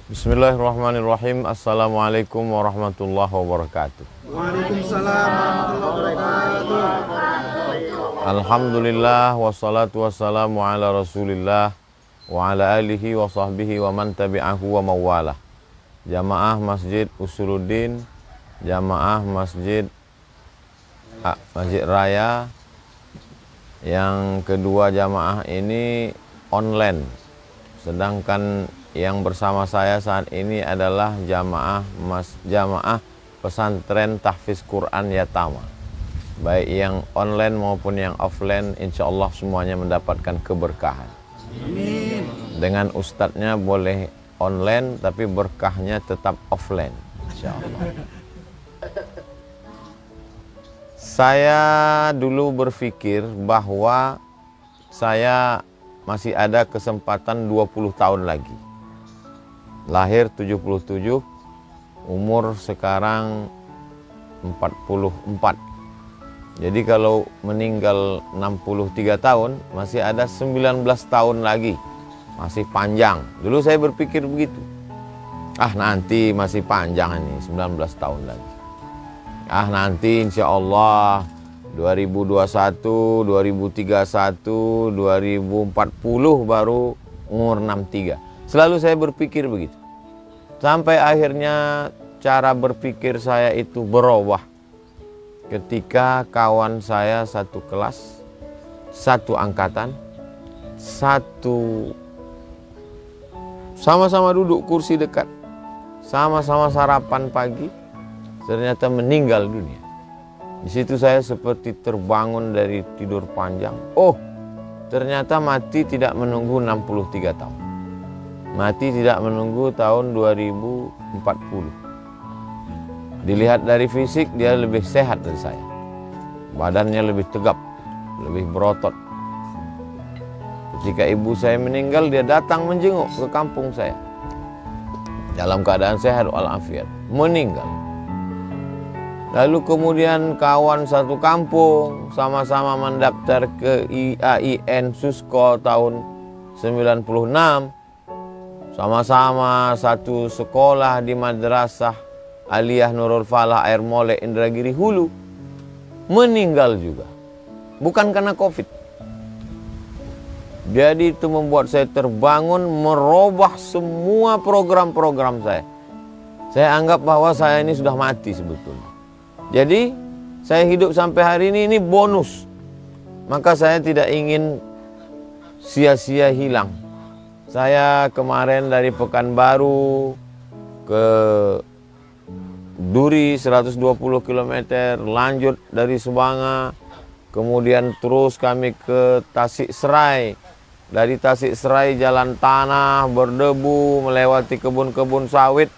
Bismillahirrahmanirrahim. Assalamualaikum warahmatullahi wabarakatuh. Waalaikumsalam warahmatullahi wabarakatuh. Alhamdulillah wassalatu wassalamu ala rasulillah wa ala alihi wa sahbihi wa man tabi'ahu wa mawalah. Jamaah Masjid Usuluddin, Jamaah Masjid Raya. Yang kedua jamaah ini online. Sedangkan yang bersama saya saat ini adalah jamaah pesantren tahfiz Quran Yatama. Baik yang online maupun yang offline, insya Allah semuanya mendapatkan keberkahan. Amin. Dengan ustadznya boleh online, tapi berkahnya tetap offline, insya Allah. Saya dulu berpikir bahwa saya masih ada kesempatan 20 tahun lagi. Lahir 77, umur sekarang 44. Jadi kalau meninggal 63 tahun, masih ada 19 tahun lagi. Masih panjang. Dulu saya berpikir begitu. Nanti masih panjang ini, 19 tahun lagi. Nanti insya Allah 2021, 2031, 2040 baru umur 63. Selalu saya berpikir begitu. Sampai akhirnya cara berpikir saya itu berubah. Ketika kawan saya satu kelas, satu angkatan, sama-sama duduk kursi dekat, sama-sama sarapan pagi, ternyata meninggal dunia. Di situ saya seperti terbangun dari tidur panjang. Ternyata mati tidak menunggu 63 tahun. Mati tidak menunggu tahun 2040. Dilihat dari fisik, dia lebih sehat dari saya. Badannya lebih tegap, lebih berotot. Ketika ibu saya meninggal, dia datang menjenguk ke kampung saya. Dalam keadaan sehat walafiat, meninggal. Lalu kemudian kawan satu kampung sama-sama mendaftar ke IAIN Susko tahun 96. Sama-sama satu sekolah di Madrasah Aliyah Nurul Falah Air Molek Indragiri Hulu. Meninggal juga. Bukan karena COVID. Jadi itu membuat saya terbangun, merubah semua program-program saya. Saya anggap bahwa saya ini sudah mati sebetulnya. Jadi saya hidup sampai hari ini bonus. Maka saya tidak ingin sia-sia hilang. Saya kemarin dari Pekanbaru ke Duri 120 km, lanjut dari Subanga, kemudian terus kami ke Tasik Serai. Dari Tasik Serai jalan tanah, berdebu, melewati kebun-kebun sawit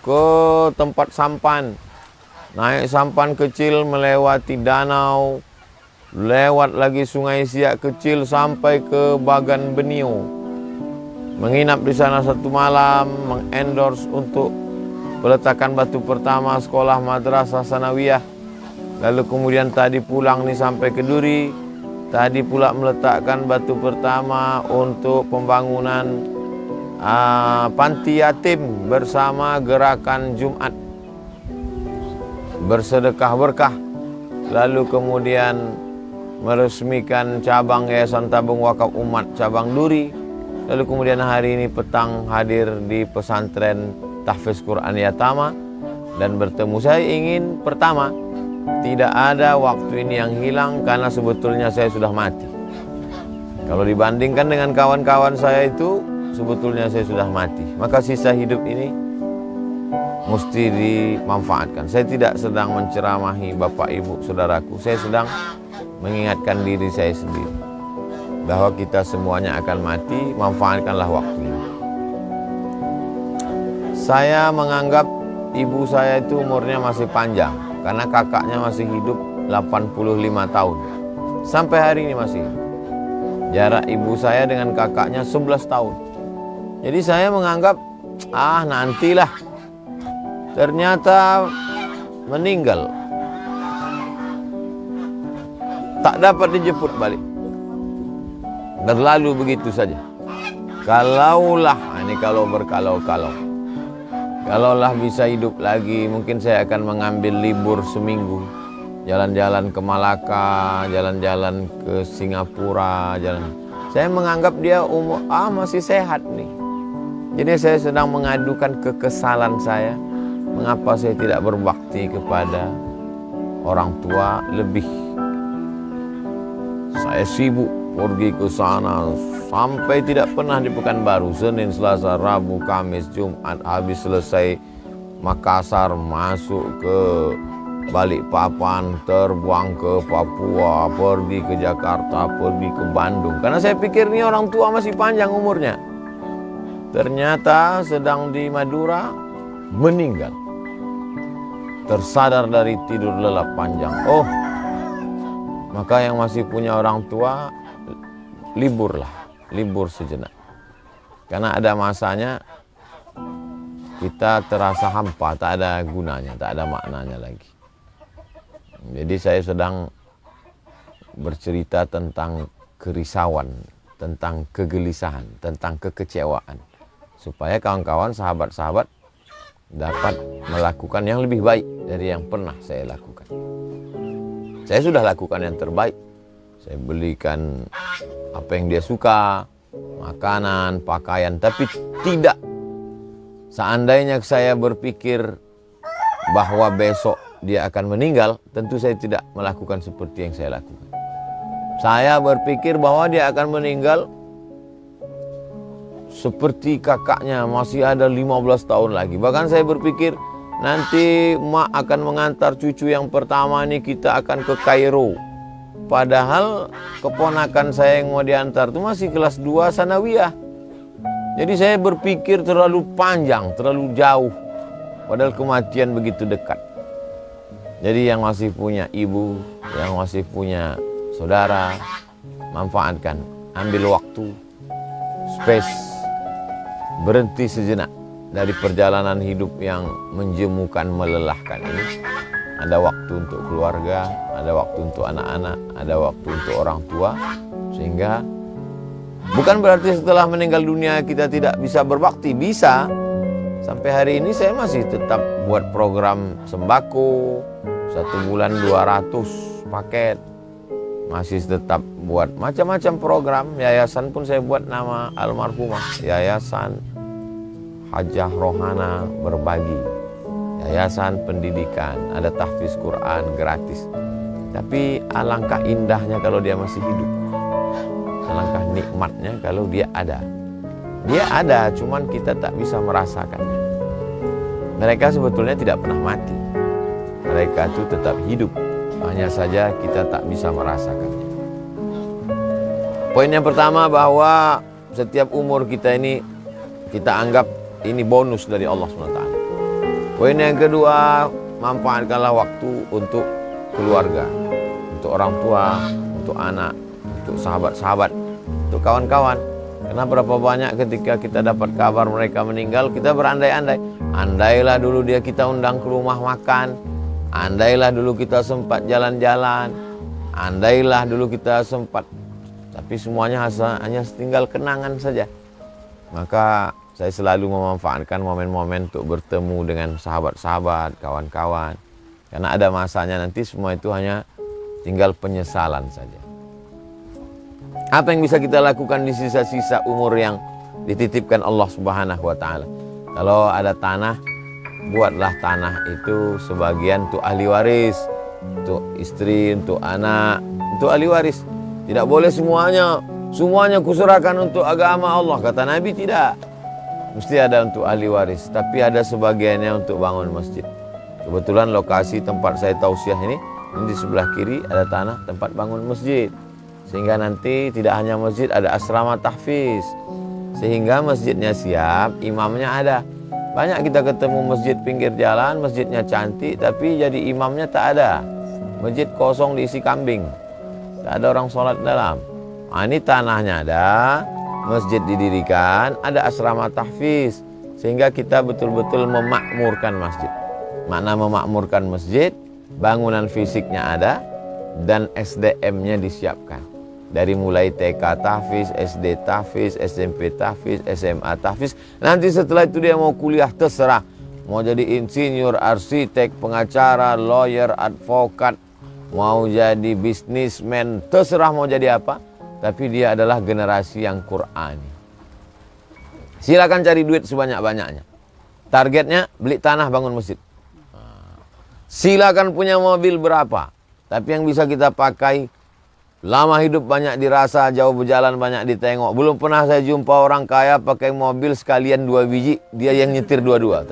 ke tempat sampan. Naik sampan kecil melewati danau, lewat lagi Sungai Siak kecil sampai ke Bagan Benio. Menginap di sana satu malam, mengendorse untuk peletakan batu pertama sekolah Madrasah Sanawiyah. Lalu kemudian tadi pulang nih sampai ke Duri. Tadi pula meletakkan batu pertama untuk pembangunan panti yatim bersama gerakan Jumat bersedekah berkah. Lalu kemudian meresmikan cabang Yayasan Tabung Wakaf Umat cabang Duri. Lalu kemudian hari ini petang hadir di pesantren tahfiz Quran Yatama dan bertemu. Saya ingin pertama, tidak ada waktu ini yang hilang karena sebetulnya saya sudah mati. Kalau dibandingkan dengan kawan-kawan saya itu, sebetulnya saya sudah mati. Maka sisa hidup ini mesti dimanfaatkan. Saya tidak sedang menceramahi Bapak Ibu Saudaraku. Saya sedang mengingatkan diri saya sendiri bahwa kita semuanya akan mati, manfaatkanlah waktu ini. Saya menganggap ibu saya itu umurnya masih panjang karena kakaknya masih hidup 85 tahun. Sampai hari ini masih hidup. Jarak ibu saya dengan kakaknya 11 tahun. Jadi saya menganggap nantilah. Ternyata meninggal. Tak dapat dijemput balik. Berlalu begitu saja. Kalaulah, ini kalau berkalau-kalau. Kalaulah bisa hidup lagi, mungkin saya akan mengambil libur seminggu. Jalan-jalan ke Malaka, jalan-jalan ke Singapura, Saya menganggap dia masih sehat nih. Jadi saya sedang mengadukan kekesalan saya. Mengapa saya tidak berbakti kepada orang tua lebih. Saya sibuk pergi ke sana sampai tidak pernah di Pekanbaru. Senin, Selasa, Rabu, Kamis, Jumat. Habis selesai Makassar, masuk ke Balikpapan, terbang ke Papua, pergi ke Jakarta, pergi ke Bandung. Karena saya pikir ini orang tua masih panjang umurnya. Ternyata sedang di Madura, meninggal. Tersadar dari tidur lelap panjang. Oh, maka yang masih punya orang tua, libur sejenak. Karena ada masanya kita terasa hampa, tak ada gunanya, tak ada maknanya lagi. Jadi saya sedang bercerita tentang kerisauan, tentang kegelisahan, tentang kekecewaan. Supaya kawan-kawan, sahabat-sahabat dapat melakukan yang lebih baik dari yang pernah saya lakukan. Saya sudah lakukan yang terbaik. Saya belikan apa yang dia suka, makanan, pakaian, tapi tidak. Seandainya saya berpikir bahwa besok dia akan meninggal, tentu saya tidak melakukan seperti yang saya lakukan. Saya berpikir bahwa dia akan meninggal seperti kakaknya, masih ada 15 tahun lagi. Bahkan saya berpikir nanti mak akan mengantar cucu yang pertama ini, kita akan ke Kairo. Padahal keponakan saya yang mau diantar itu masih kelas 2 sanawiyah. Jadi saya berpikir terlalu panjang, terlalu jauh. Padahal kematian begitu dekat. Jadi yang masih punya ibu, yang masih punya saudara, manfaatkan, ambil waktu, space, berhenti sejenak dari perjalanan hidup yang menjemukan, melelahkan ini. Ada waktu untuk keluarga, ada waktu untuk anak-anak, ada waktu untuk orang tua. Sehingga bukan berarti setelah meninggal dunia kita tidak bisa berbakti, bisa. Sampai hari ini saya masih tetap buat program sembako, 1 bulan 200 paket. Masih tetap buat macam-macam program. Yayasan pun saya buat nama almarhumah, Yayasan Hajah Rohana Berbagi. Yayasan pendidikan, ada tahfiz Quran gratis. Tapi alangkah indahnya kalau dia masih hidup. Alangkah nikmatnya kalau dia ada. Dia ada, cuman kita tak bisa merasakannya. Mereka sebetulnya tidak pernah mati. Mereka itu tetap hidup. Hanya saja kita tak bisa merasakannya. Poin yang pertama, bahwa setiap umur kita ini kita anggap ini bonus dari Allah SWT. Poin yang kedua, manfaatkanlah waktu untuk keluarga, untuk orang tua, untuk anak, untuk sahabat-sahabat, untuk kawan-kawan. Karena berapa banyak ketika kita dapat kabar mereka meninggal, kita berandai-andai. Andailah dulu dia kita undang ke rumah makan, andailah dulu kita sempat jalan-jalan, andailah dulu kita sempat. Tapi semuanya hanya tinggal kenangan saja. Maka saya selalu memanfaatkan momen-momen untuk bertemu dengan sahabat-sahabat, kawan-kawan. Karena ada masanya nanti semua itu hanya tinggal penyesalan saja. Apa yang bisa kita lakukan di sisa-sisa umur yang dititipkan Allah Subhanahu wa Ta'ala? Kalau ada tanah, buatlah tanah itu sebagian untuk ahli waris, untuk istri, untuk anak, untuk ahli waris. Tidak boleh semuanya kuserahkan untuk agama Allah. Kata Nabi tidak. Mesti ada untuk ahli waris, tapi ada sebagiannya untuk bangun masjid. Kebetulan lokasi tempat saya tausiah ini di sebelah kiri ada tanah tempat bangun masjid. Sehingga nanti tidak hanya masjid, ada asrama tahfiz. Sehingga masjidnya siap, imamnya ada. Banyak kita ketemu masjid pinggir jalan, masjidnya cantik, tapi jadi imamnya tak ada. Masjid kosong diisi kambing. Tak ada orang sholat dalam. Nah, ini tanahnya ada, masjid didirikan, ada asrama tahfiz. Sehingga kita betul-betul memakmurkan masjid. Makna memakmurkan masjid, bangunan fisiknya ada, dan SDM-nya disiapkan. Dari mulai TK tahfiz, SD tahfiz, SMP tahfiz, SMA tahfiz. Nanti setelah itu dia mau kuliah terserah. mau jadi insinyur, arsitek, pengacara, lawyer, advokat, mau jadi bisnismen, terserah mau jadi apa, tapi dia adalah generasi yang Qur'ani. Silakan cari duit sebanyak-banyaknya. Targetnya beli tanah, bangun masjid. Silakan punya mobil berapa, tapi yang bisa kita pakai, lama hidup banyak dirasa, jauh berjalan banyak ditengok. Belum pernah saya jumpa orang kaya pakai mobil sekalian 2 biji, dia yang nyetir dua-dua.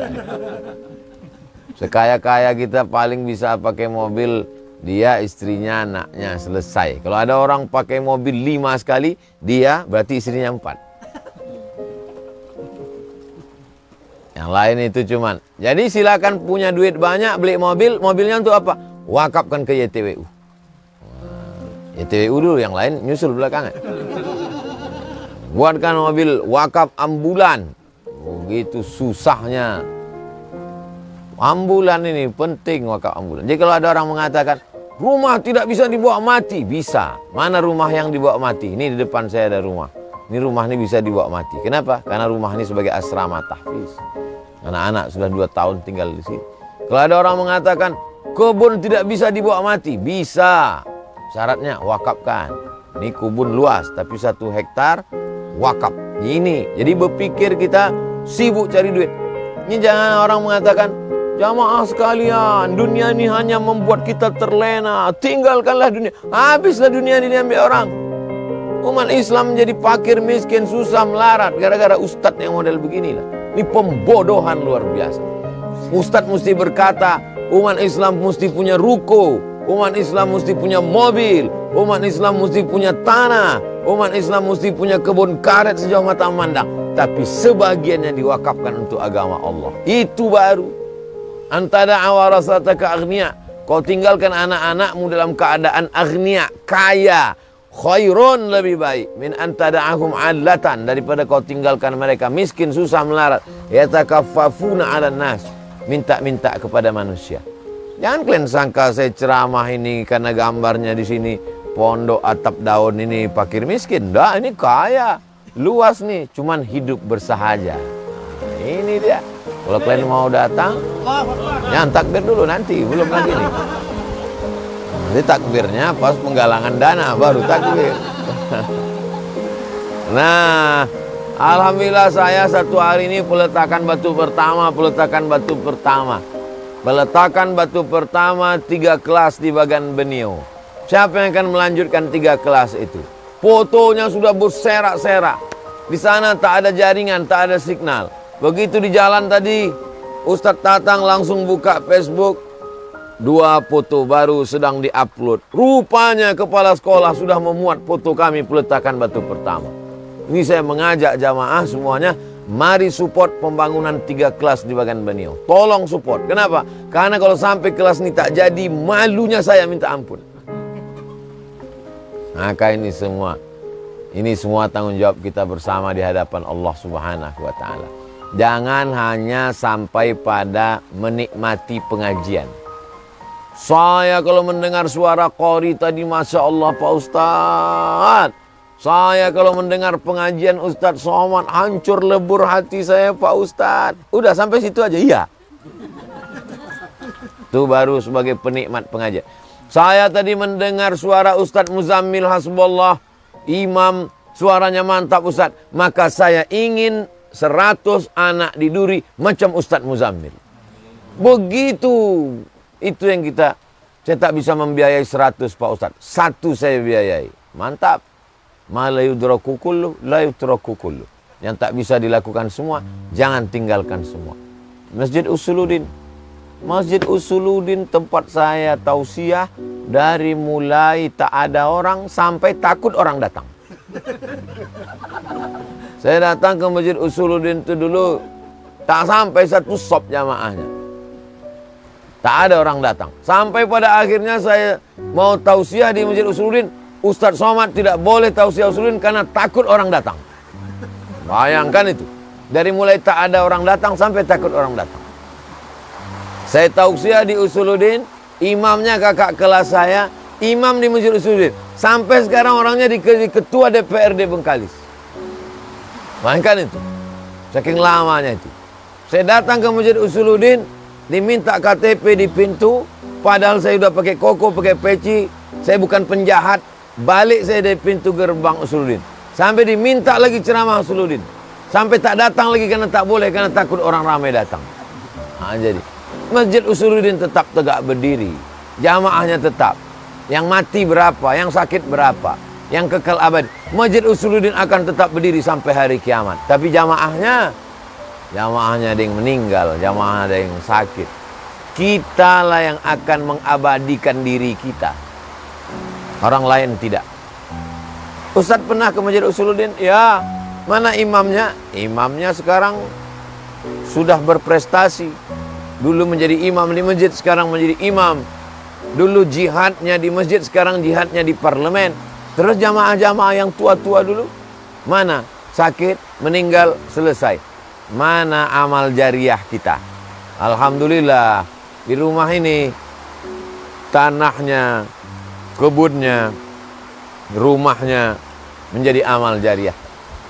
Sekaya-kaya kita paling bisa pakai mobil dia, istrinya, anaknya, selesai. Kalau ada orang pakai mobil 5 sekali, dia berarti istrinya 4. Yang lain itu cuman. Jadi silakan punya duit banyak, beli mobil, mobilnya untuk apa? Wakafkan ke YTWU. YTWU dulu, yang lain nyusul belakangan. Buatkan mobil wakaf ambulan. Begitu susahnya. Ambulan ini penting, wakaf ambulan. Jadi kalau ada orang mengatakan, rumah tidak bisa dibawa mati. Bisa. Mana rumah yang dibawa mati? Ini di depan saya ada rumah. Ini rumah ini bisa dibawa mati. Kenapa? Karena rumah ini sebagai asrama tahfiz. Anak-anak sudah 2 tahun tinggal di sini. Kalau ada orang mengatakan, kebun tidak bisa dibawa mati. Bisa. Syaratnya wakafkan. Ini kebun luas, tapi 1 hektar wakaf. Ini. Jadi berpikir kita sibuk cari duit. Ini jangan orang mengatakan, jamaah sekalian, dunia ini hanya membuat kita terlena. Tinggalkanlah dunia. Habislah dunia ini diambil orang. Umat Islam menjadi fakir, miskin, susah, melarat. Gara-gara ustadz yang model beginilah. Ini pembodohan luar biasa. Ustadz mesti berkata, umat Islam mesti punya ruko. Umat Islam mesti punya mobil. Umat Islam mesti punya tanah. Umat Islam mesti punya kebun karet sejauh mata memandang. Tapi sebagiannya diwakafkan untuk agama Allah. Itu baru. Antada awarasataka aghnia. Kau tinggalkan anak-anakmu dalam keadaan aghnia, kaya. Khairun, lebih baik min antada'ahum allatan, daripada kau tinggalkan mereka miskin, susah, melarat. Yatakaffafuna 'alan nas, minta-minta kepada manusia. Jangan kalian sangka saya ceramah ini karena gambarnya di sini pondok atap daun ini fakir miskin. Dah, ini kaya, luas nih, cuman hidup bersahaja. Nah, ini dia. Kalau kalian mau datang, jangan takbir dulu nanti, belum lagi nih. Nanti takbirnya pas penggalangan dana baru takbir. Nah, alhamdulillah saya 1 hari ini peletakan batu pertama. Peletakan batu pertama 3 kelas di Bagan Benio. Siapa yang akan melanjutkan 3 kelas itu? Fotonya sudah berserak-serak. Di sana tak ada jaringan, tak ada signal. Begitu di jalan tadi, Ustadz Tatang langsung buka Facebook. 2 foto baru sedang diupload. Rupanya kepala sekolah sudah memuat foto kami peletakan batu pertama. Ini saya mengajak jamaah semuanya, mari support pembangunan 3 kelas di Bagan Benio. Tolong support. Kenapa? Karena kalau sampai kelas ini tak jadi, malunya saya minta ampun. Maka ini semua tanggung jawab kita bersama di hadapan Allah Subhanahu wa Ta'ala. Jangan hanya sampai pada menikmati pengajian. Saya kalau mendengar suara qori tadi, Masya Allah Pak Ustadz. Saya kalau mendengar pengajian Ustadz Somad, hancur lebur hati saya Pak Ustadz. Udah sampai situ aja, iya. Itu baru sebagai penikmat pengajian. Saya tadi mendengar suara Ustadz Muzammil Hasbullah, imam, suaranya mantap Ustadz. Maka saya ingin 100 anak di Duri macam Ustadz Muzammil. Begitu. Itu yang saya tak bisa membiayai 100 Pak Ustadz. 1 saya biayai. Mantap. Ma la yudraku kullu, la yutraku kullu. Yang tak bisa dilakukan semua, jangan tinggalkan semua. Masjid Usuluddin. Masjid Usuluddin tempat saya tausiah dari mulai tak ada orang sampai takut orang datang. Saya datang ke Masjid Usuluddin itu dulu tak sampai 1 sop jamaahnya. Tak ada orang datang. Sampai pada akhirnya saya mau tausiah di Masjid Usuluddin, Ustadz Somad tidak boleh tausiah Usuluddin karena takut orang datang. Bayangkan itu. Dari mulai tak ada orang datang sampai takut orang datang. Saya tausiah di Usuluddin, imamnya kakak kelas saya, imam di Masjid Usuluddin. Sampai sekarang orangnya di ketua DPRD Bengkalis. Bayangkan itu. Saking lamanya itu. Saya datang ke Masjid Usuluddin, diminta KTP di pintu, padahal saya udah pakai koko, pakai peci. Saya bukan penjahat. Balik saya dari pintu gerbang Usuluddin. Sampai diminta lagi ceramah Usuluddin. Sampai tak datang lagi karena tak boleh, karena takut orang ramai datang. Jadi Masjid Usuluddin tetap tegak berdiri. Jamaahnya tetap. Yang mati berapa, yang sakit berapa, yang kekal abadi. Masjid Usuluddin akan tetap berdiri sampai hari kiamat. Tapi jamaahnya ada yang meninggal, jamaah ada yang sakit. Kitalah yang akan mengabadikan diri kita. Orang lain tidak. Ustadz pernah ke Masjid Usuluddin? Ya. Mana imamnya? Imamnya sekarang sudah berprestasi. Dulu menjadi imam di masjid, sekarang menjadi imam. Dulu jihadnya di masjid, sekarang jihadnya di parlemen. Terus jamaah-jamaah yang tua-tua dulu, mana? Sakit, meninggal, selesai. Mana amal jariah kita? Alhamdulillah, di rumah ini tanahnya, kebunnya, rumahnya menjadi amal jariah.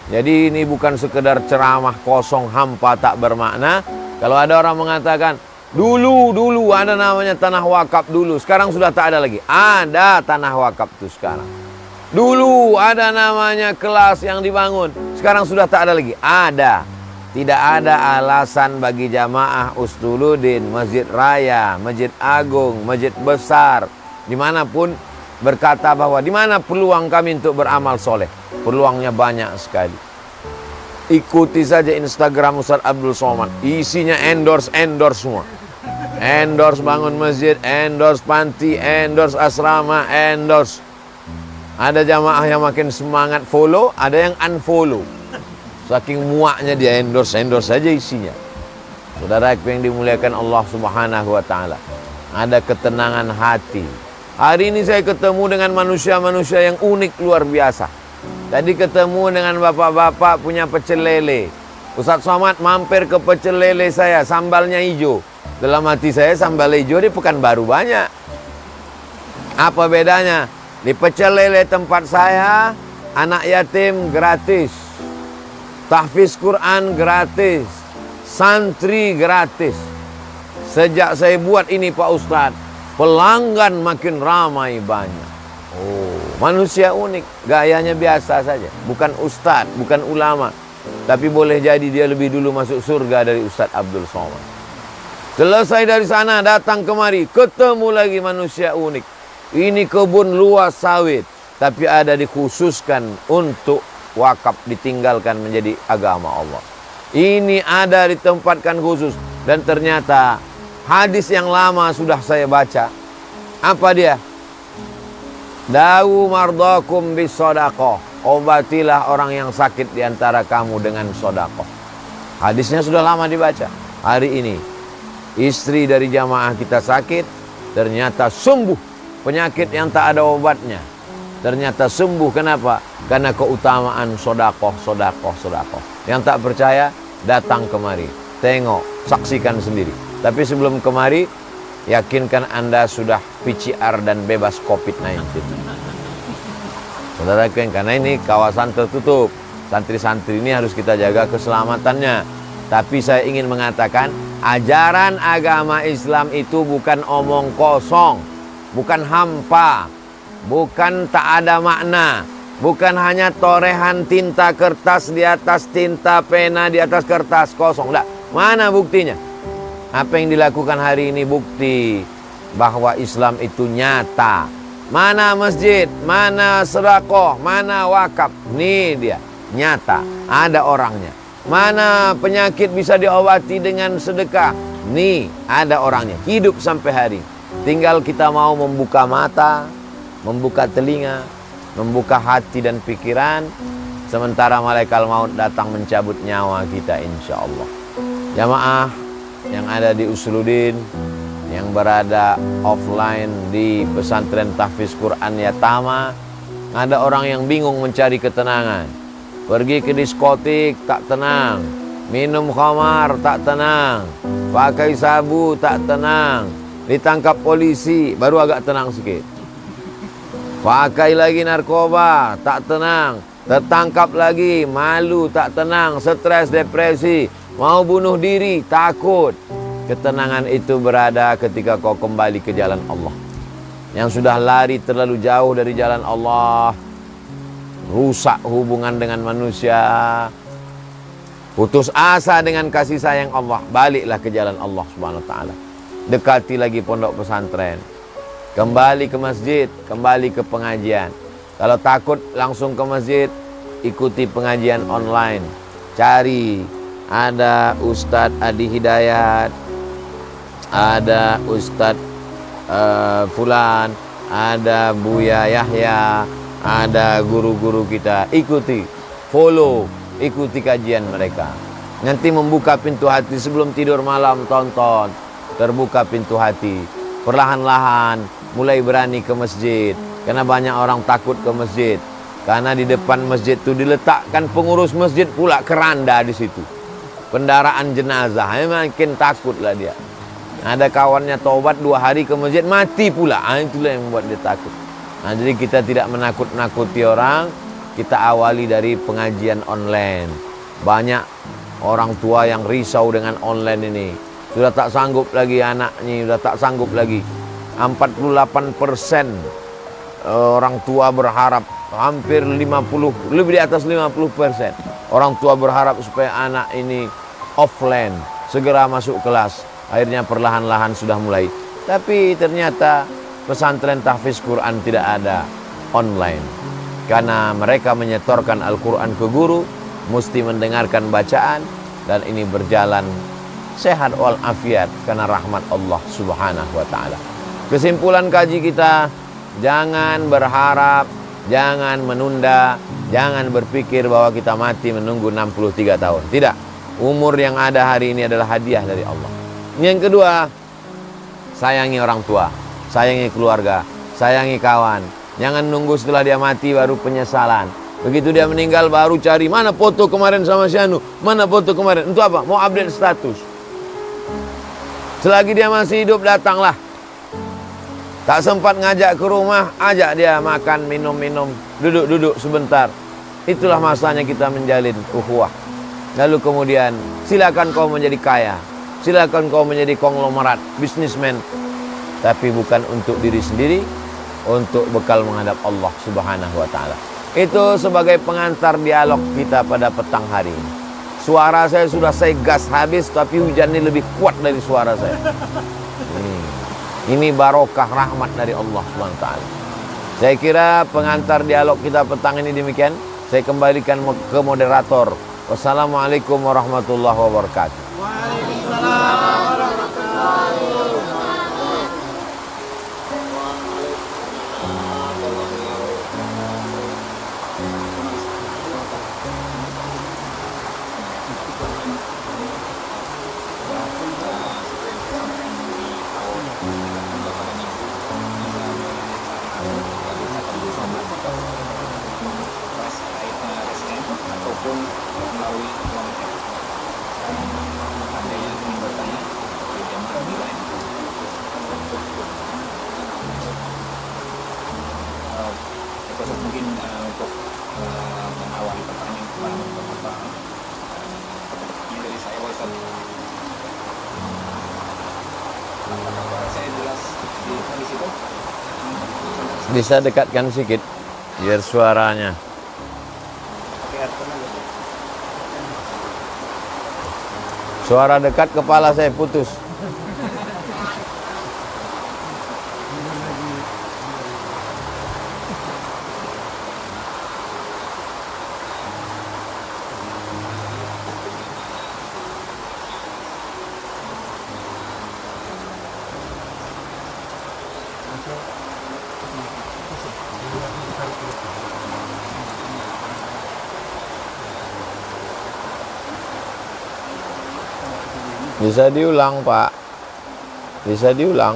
Jadi ini bukan sekedar ceramah kosong, hampa, tak bermakna. Kalau ada orang mengatakan, dulu ada namanya tanah wakaf dulu, sekarang sudah tak ada lagi. Ada tanah wakaf itu sekarang. Dulu ada namanya kelas yang dibangun, sekarang sudah tak ada lagi. Ada. Tidak ada alasan bagi jamaah Usuluddin, Masjid Raya, Masjid Agung, Masjid Besar, dimanapun berkata bahwa di mana peluang kami untuk beramal soleh. Peluangnya banyak sekali. Ikuti saja Instagram Ustaz Abdul Somad, isinya endorse semua. Endorse bangun masjid, endorse panti, endorse asrama, endorse. Ada jamaah yang makin semangat follow, ada yang unfollow. Saking muaknya dia endorse saja isinya. Saudara yang dimuliakan Allah Subhanahu wa taala, ada ketenangan hati. Hari ini saya ketemu dengan manusia-manusia yang unik luar biasa. Tadi ketemu dengan bapak-bapak punya pecel lele. Ustaz Somad mampir ke pecel lele saya, sambalnya hijau. Dalam hati saya, sambal hijau di Pekanbaru banyak. Apa bedanya? Di pecel lele tempat saya, anak yatim gratis, tahfiz Quran gratis, santri gratis. Sejak saya buat ini Pak Ustadz, pelanggan makin ramai banyak. Oh, manusia unik, gayanya biasa saja. Bukan ustadz, bukan ulama, tapi boleh jadi dia lebih dulu masuk surga dari Ustadz Abdul Somad. Selesai dari sana, datang kemari, ketemu lagi manusia unik. Ini kebun luas sawit, tapi ada dikhususkan untuk wakaf, ditinggalkan menjadi agama Allah. Ini ada ditempatkan khusus. Dan ternyata hadis yang lama sudah saya baca. Apa dia? Dawu mardakum bis sodaqoh. Obatilah orang yang sakit di antara kamu dengan sodakoh. Hadisnya sudah lama dibaca. Hari ini istri dari jamaah kita sakit, ternyata sembuh. Penyakit yang tak ada obatnya, ternyata sembuh. Kenapa? Karena keutamaan sodakoh. Yang tak percaya, datang kemari, tengok, saksikan sendiri. Tapi sebelum kemari, yakinkan Anda sudah PCR dan bebas COVID-19. Saudara, karena ini kawasan tertutup, santri-santri ini harus kita jaga keselamatannya. Tapi saya ingin mengatakan, ajaran agama Islam itu bukan omong kosong, bukan hampa, bukan tak ada makna, bukan hanya torehan tinta kertas di atas tinta, pena di atas kertas kosong. Enggak. Mana buktinya? Apa yang dilakukan hari ini bukti bahwa Islam itu nyata. Mana masjid, mana sedekah, mana wakaf. Nih dia, nyata, ada orangnya. Mana penyakit bisa diobati dengan sedekah. Nih, ada orangnya, hidup sampai hari. Tinggal kita mau membuka mata, membuka telinga, membuka hati dan pikiran. Sementara malaikat maut datang mencabut nyawa kita, insya Allah. Jamaah yang ada di Usuluddin, yang berada offline di pesantren tahfiz Quran Yatama, ada orang yang bingung mencari ketenangan. Pergi ke diskotik tak tenang, minum khamar tak tenang, pakai sabu tak tenang, ditangkap polisi baru agak tenang sedikit. Pakai lagi narkoba tak tenang, tertangkap lagi malu tak tenang, stres, depresi. mau bunuh diri, takut. Ketenangan itu berada ketika kau kembali ke jalan Allah. Yang sudah lari terlalu jauh dari jalan Allah, rusak hubungan dengan manusia, putus asa dengan kasih sayang Allah, baliklah ke jalan Allah Subhanahu wa taala. Dekati lagi pondok pesantren. Kembali ke masjid, kembali ke pengajian. Kalau takut langsung ke masjid, ikuti pengajian online. Cari, ada Ustadz Adi Hidayat, ada Ustadz Fulan, ada Buya Yahya, ada guru-guru kita. Ikuti, follow, ikuti kajian mereka. Nanti membuka pintu hati sebelum tidur malam, tonton. Terbuka pintu hati. Perlahan-lahan mulai berani ke masjid. Karena banyak orang takut ke masjid. Karena di depan masjid itu diletakkan pengurus masjid pula keranda di situ. Kendaraan jenazah, makin takutlah dia. Ada kawannya taubat 2 hari ke masjid, mati pula. Itulah yang membuat dia takut. Jadi kita tidak menakut-nakuti orang. Kita awali dari pengajian online. Banyak orang tua yang risau dengan online ini. Sudah tak sanggup lagi anaknya, sudah tak sanggup lagi. 48% orang tua berharap, hampir 50, lebih di atas 50%. Orang tua berharap supaya anak ini offline, segera masuk kelas. Akhirnya perlahan-lahan sudah mulai. Tapi ternyata pesantren tahfiz Quran tidak ada online. Karena mereka menyetorkan Al-Quran ke guru, mesti mendengarkan bacaan, dan ini berjalan sehat walafiat karena rahmat Allah Subhanahu wa taala. Kesimpulan kaji kita, jangan berharap, jangan menunda, jangan berpikir bahwa kita mati menunggu 63 tahun. Tidak. Umur yang ada hari ini adalah hadiah dari Allah. Yang kedua, sayangi orang tua, sayangi keluarga, sayangi kawan. Jangan nunggu setelah dia mati baru penyesalan. Begitu dia meninggal baru cari mana foto kemarin sama si Anu, mana foto kemarin. Untuk apa? Mau update status. Selagi dia masih hidup datanglah. Tak sempat ngajak ke rumah, ajak dia makan, minum-minum, duduk-duduk sebentar. Itulah masanya kita menjalin ukhuwah. Lalu kemudian silakan kau menjadi kaya, silakan kau menjadi konglomerat, bisnismen, tapi bukan untuk diri sendiri, untuk bekal menghadap Allah Subhanahu wa taala. Itu sebagai pengantar dialog kita pada petang hari ini. Suara saya sudah saya gas habis, tapi hujan ini lebih kuat dari suara saya. Ini barokah rahmat dari Allah Subhanahu wa taala. Saya kira pengantar dialog kita petang ini demikian. Saya kembalikan ke moderator. Wassalamualaikum warahmatullahi wabarakatuh. Waalaikumsalam warahmatullahi wabarakatuh. ataupun melalui kontak. Ada yang ingin bertanya di jamaah lain. Mungkin untuk mengawali pertanyaan kepada Bapak, ini dari saya Waisan. Apakah saya jelas di situ? Bisa dekatkan sedikit biar suaranya. Suara dekat kepala saya putus. Bisa diulang, Pak. Bisa diulang.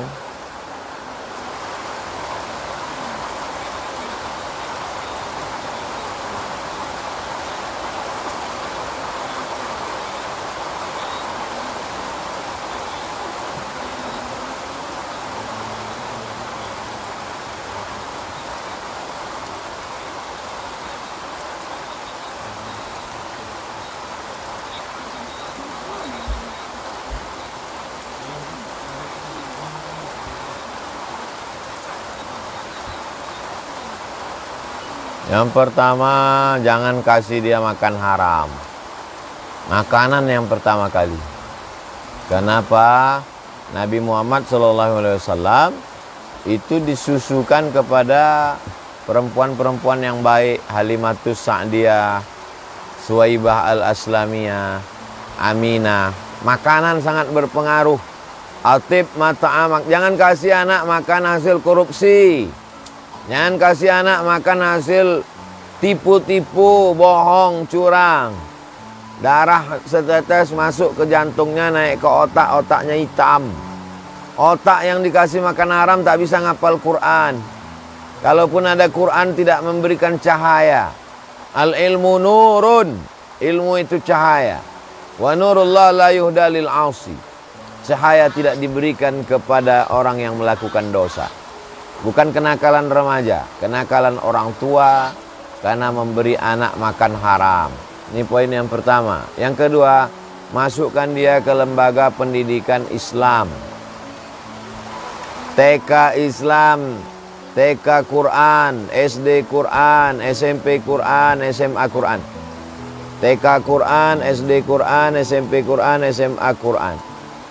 Yang pertama, jangan kasih dia makan haram. Makanan yang pertama kali. Kenapa? Nabi Muhammad SAW itu disusukan kepada perempuan-perempuan yang baik. Halimatus Sa'diyah, Suwaibah al-Aslamiyah, Aminah. Makanan sangat berpengaruh. Atib mata'amak. Jangan kasih anak makan hasil korupsi. Jangan kasih anak makan hasil tipu-tipu, bohong, curang. Darah setetes masuk ke jantungnya, naik ke otak, otaknya hitam. Otak yang dikasih makan haram tak bisa ngapal Quran. Kalaupun ada Quran tidak memberikan cahaya. Al-ilmu nurun. Ilmu itu cahaya. Wa nurullah la yuhda lil 'asi. Cahaya tidak diberikan kepada orang yang melakukan dosa. Bukan kenakalan remaja, kenakalan orang tua karena memberi anak makan haram. Ini poin yang pertama. Yang kedua, masukkan dia ke lembaga pendidikan Islam. TK Islam, TK Quran, SD Quran, SMP Quran, SMA Quran. TK Quran, SD Quran, SMP Quran, SMA Quran.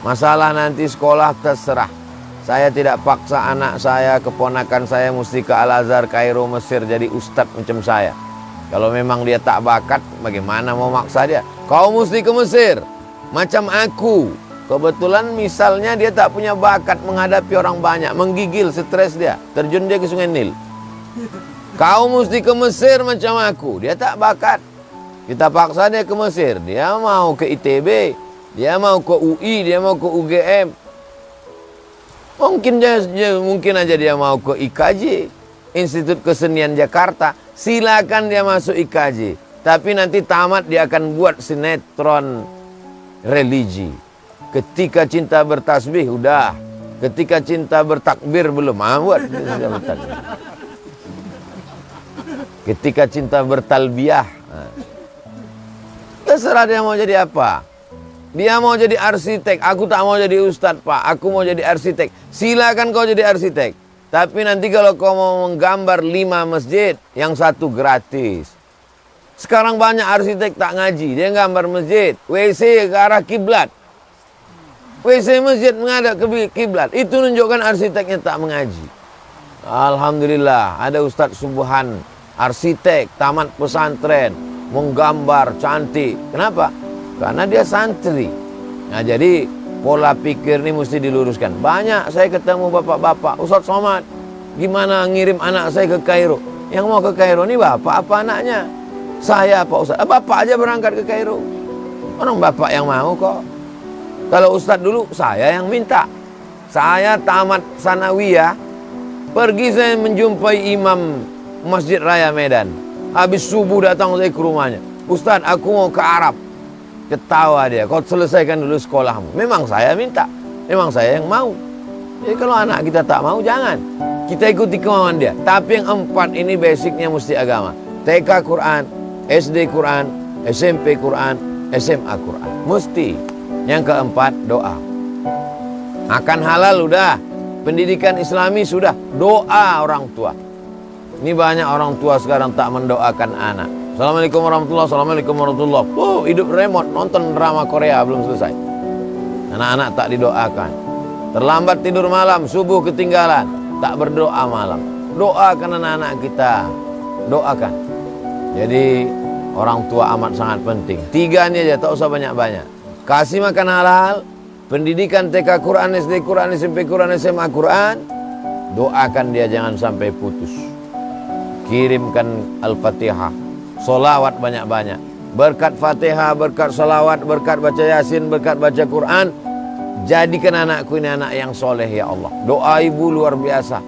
Masalah nanti sekolah terserah. Saya tidak paksa anak saya, keponakan saya mesti ke Al-Azhar, Kairo, Mesir jadi ustadz macam saya. Kalau memang dia tak bakat, bagaimana mau maksa dia? Kau mesti ke Mesir, macam aku. Kebetulan misalnya dia tak punya bakat menghadapi orang banyak, menggigil, stres dia, terjun dia ke Sungai Nil. Kau mesti ke Mesir macam aku, dia tak bakat. Kita paksa dia ke Mesir, dia mau ke ITB, dia mau ke UI, dia mau ke UGM. Mungkin aja dia mau ke IKJ, Institut Kesenian Jakarta. Silakan dia masuk IKJ. Tapi nanti tamat dia akan buat sinetron religi. Ketika cinta bertasbih udah. Ketika cinta bertakbir belum. Buat. Ketika cinta bertalbiyah. Terserah dia mau jadi apa. Dia mau jadi arsitek, aku tak mau jadi ustadz pak, aku mau jadi arsitek. Silakan kau jadi arsitek. Tapi nanti kalau kau mau menggambar 5 masjid, yang 1 gratis. Sekarang banyak arsitek tak ngaji, dia gambar masjid, WC ke arah kiblat. WC masjid menghadap ke kiblat, itu menunjukkan arsiteknya tak mengaji. Alhamdulillah, ada Ustadz Subhan, arsitek, tamat pesantren, menggambar cantik. Kenapa? Karena dia santri. Nah jadi pola pikir ini mesti diluruskan. Banyak saya ketemu bapak-bapak, Ustadz Somad, gimana ngirim anak saya ke Kairo? Yang mau ke Kairo ini bapak apa anaknya? Saya Pak Ustadz. Bapak aja berangkat ke Kairo. Orang bapak yang mau kok. Kalau Ustadz dulu saya yang minta. Saya tamat sanawiyah, pergi saya menjumpai imam Masjid Raya Medan. Habis subuh datang saya ke rumahnya. Ustadz aku mau ke Arab. Ketawa dia, kau selesaikan dulu sekolahmu. Memang saya minta, memang saya yang mau. Jadi kalau anak kita tak mau, jangan. Kita ikuti kemauan dia. Tapi yang 4 ini basicnya mesti agama. TK Quran, SD Quran, SMP Quran, SMA Quran. Mesti. Yang keempat, doa. Makan halal udah. Pendidikan Islami sudah. Doa orang tua. Ini banyak orang tua sekarang tak mendoakan anak. Assalamualaikum warahmatullahi wabarakatuh. Assalamualaikum warahmatullahi wabarakatuh. Hidup remote, nonton drama Korea belum selesai. Anak-anak tak didoakan. Terlambat tidur malam, subuh ketinggalan, tak berdoa malam. Doakan anak-anak kita. Doakan. Jadi orang tua amat sangat penting. 3 ini aja, tak usah banyak-banyak. Kasih makan halal, pendidikan TK Quran, SD Quran, SMP Quran, SMA Quran. Doakan dia jangan sampai putus. Kirimkan Al-Fatihah. Solawat banyak-banyak. Berkat Fatihah, berkat solawat, berkat baca Yasin, berkat baca Quran. Jadikan anakku ini anak yang soleh ya Allah. Doa ibu luar biasa.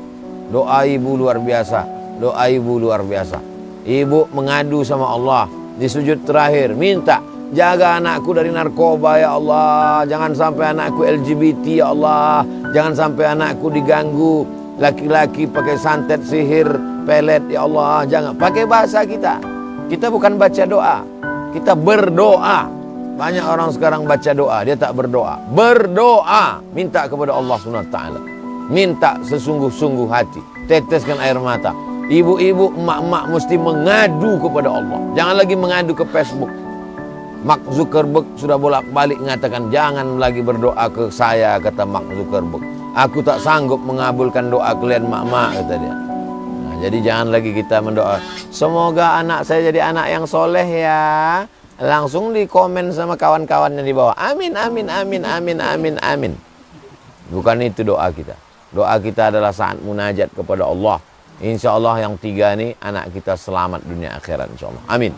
Doa ibu luar biasa. Doa ibu luar biasa. Ibu mengadu sama Allah. Di sujud terakhir minta. Jaga anakku dari narkoba ya Allah. Jangan sampai anakku LGBT ya Allah. Jangan sampai anakku diganggu. Laki-laki pakai santet, sihir, pelet ya Allah. Jangan. Pakai bahasa kita. Kita bukan baca doa, kita berdoa. Banyak orang sekarang baca doa, dia tak berdoa. Berdoa, minta kepada Allah SWT. Minta sesungguh-sungguh hati, teteskan air mata. Ibu-ibu, emak-emak mesti mengadu kepada Allah. Jangan lagi mengadu ke Facebook. Mark Zuckerberg sudah bolak-balik mengatakan jangan lagi berdoa ke saya, kata Mark Zuckerberg. Aku tak sanggup mengabulkan doa kalian mak-mak, kata dia. Nah, jadi jangan lagi kita mendoa, semoga anak saya jadi anak yang soleh ya. Langsung di komen sama kawan-kawannya di bawah. Amin, amin, amin, amin, amin, amin. Bukan itu doa kita. Doa kita adalah saat munajat kepada Allah. Insya Allah yang 3 ini anak kita selamat dunia akhirat insya Allah. Amin.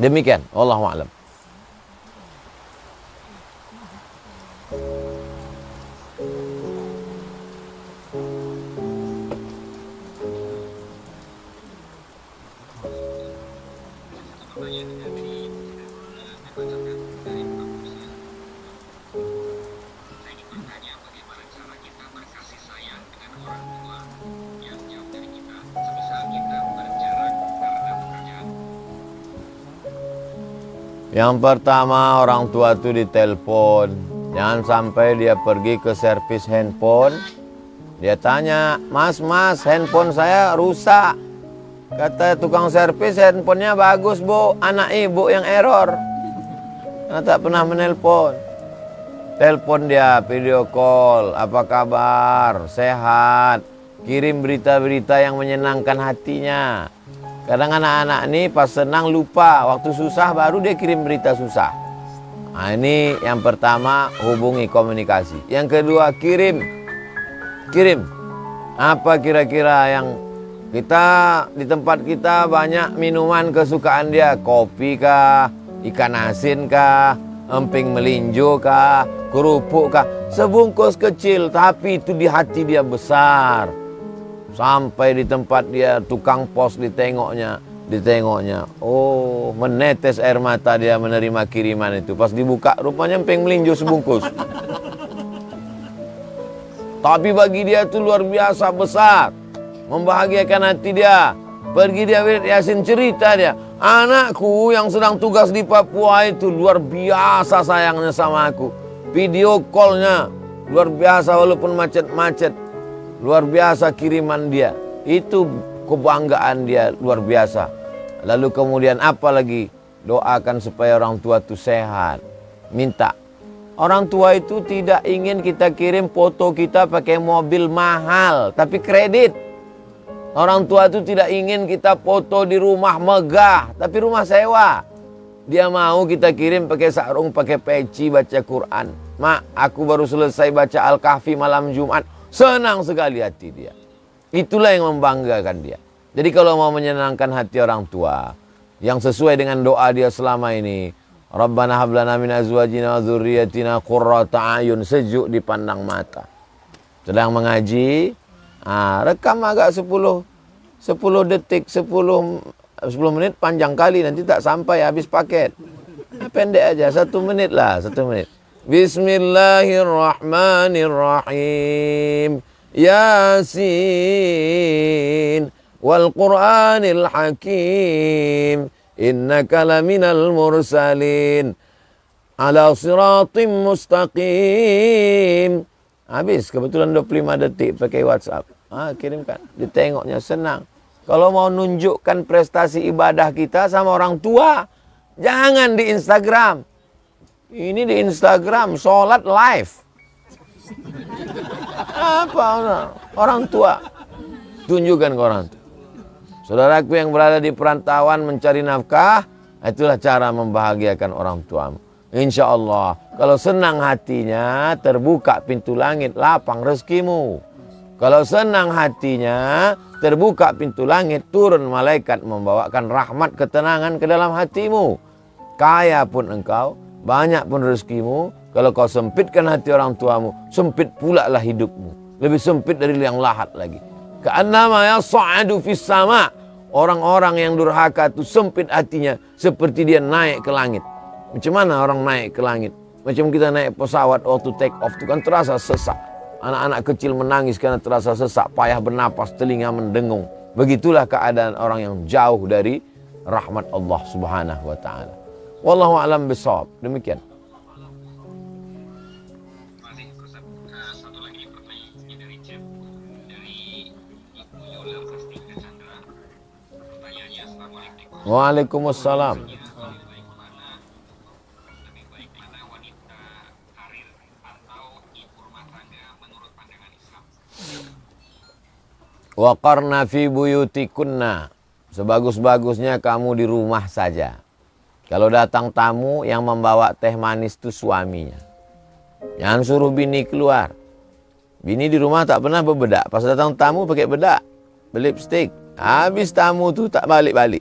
Demikian, wallahu a'lam. Yang pertama, orang tua itu ditelepon. Jangan sampai dia pergi ke servis handphone. Dia tanya, mas, handphone saya rusak. Kata tukang servis, handphonenya bagus bu, anak ibu yang error. Karena tak pernah menelpon. Telepon dia, video call, apa kabar, sehat. Kirim berita-berita yang menyenangkan hatinya. Kadang anak-anak ini pas senang lupa, waktu susah baru dia kirim berita susah. Nah ini yang pertama, hubungi, komunikasi. Yang kedua, kirim. Apa kira-kira yang kita di tempat kita banyak minuman kesukaan dia, kopi kah, ikan asin kah, emping melinjo kah, kerupuk kah, sebungkus kecil tapi itu di hati dia besar. Sampai di tempat dia tukang pos ditengoknya, oh menetes air mata dia menerima kiriman itu. Pas dibuka rupanya emping melinjo sebungkus. Tapi bagi dia itu luar biasa besar, membahagiakan hati dia. Pergi dia wirid Yasin, cerita dia, anakku yang sedang tugas di Papua itu luar biasa sayangnya sama aku. Video callnya luar biasa walaupun macet-macet. Luar biasa kiriman dia. Itu kebanggaan dia luar biasa. Lalu kemudian apa lagi? Doakan supaya orang tua itu sehat. Minta. Orang tua itu tidak ingin kita kirim foto kita pakai mobil mahal, tapi kredit. Orang tua itu tidak ingin kita foto di rumah megah, tapi rumah sewa. Dia mau kita kirim pakai sarung, pakai peci, baca Quran. Mak, aku baru selesai baca Al-Kahfi malam Jumat. Senang sekali hati dia. Itulah yang membanggakan dia. Jadi kalau mau menyenangkan hati orang tua, yang sesuai dengan doa dia selama ini, Rabbana hablana min azwajina wa dzurriyyatina qurrata ayun, sejuk dipandang mata. Sedang mengaji, rekam agak 10 detik, 10 menit panjang kali, nanti tak sampai habis paket. Pendek aja, 1 menit lah, 1 menit. Bismillahirrahmanirrahim. Yasin wal Qur'anil Hakim. Innaka laminal mursalin ala siratim mustaqim. Habis, kebetulan 25 detik pakai WhatsApp. Kirimkan. Ditengoknya senang. Kalau mau nunjukkan prestasi ibadah kita sama orang tua, jangan di Instagram. Ini di Instagram, sholat live. Apa orang tua? Tunjukkan ke orang tua. Saudaraku yang berada di perantauan mencari nafkah, itulah cara membahagiakan orang tuamu. Insya Allah, kalau senang hatinya, terbuka pintu langit, lapang rezekimu. Kalau senang hatinya, terbuka pintu langit, turun malaikat membawakan rahmat ketenangan ke dalam hatimu. Kaya pun engkau, banyak pun rezekimu, kalau kau sempitkan hati orang tuamu, sempit pula lah hidupmu. Lebih sempit dari yang lahat lagi. Ka'annama yas'adu fis sama. Orang-orang yang durhaka itu sempit hatinya, seperti dia naik ke langit. Macam mana orang naik ke langit? Macam kita naik pesawat waktu take off itu kan terasa sesak. Anak-anak kecil menangis karena terasa sesak, payah bernapas, telinga mendengung. Begitulah keadaan orang yang jauh dari rahmat Allah Subhanahu wa taala. Wallahu a'lam bishawab. Demikian. Masih satu lagi pertanyaan dari chat dari Pertanyaannya, Assalamualaikum. Waalaikumsalam. Lebih baik mana wanita karir atau ibu rumah tangga menurut pandangan Islam? Waqarna fi buyutikunna. Sebagus-bagusnya kamu di rumah saja. Kalau datang tamu yang membawa teh manis itu suaminya. Jangan suruh bini keluar. Bini di rumah tak pernah berbedak. Pas datang tamu pakai bedak, berlipstik. Habis tamu tu tak balik-balik.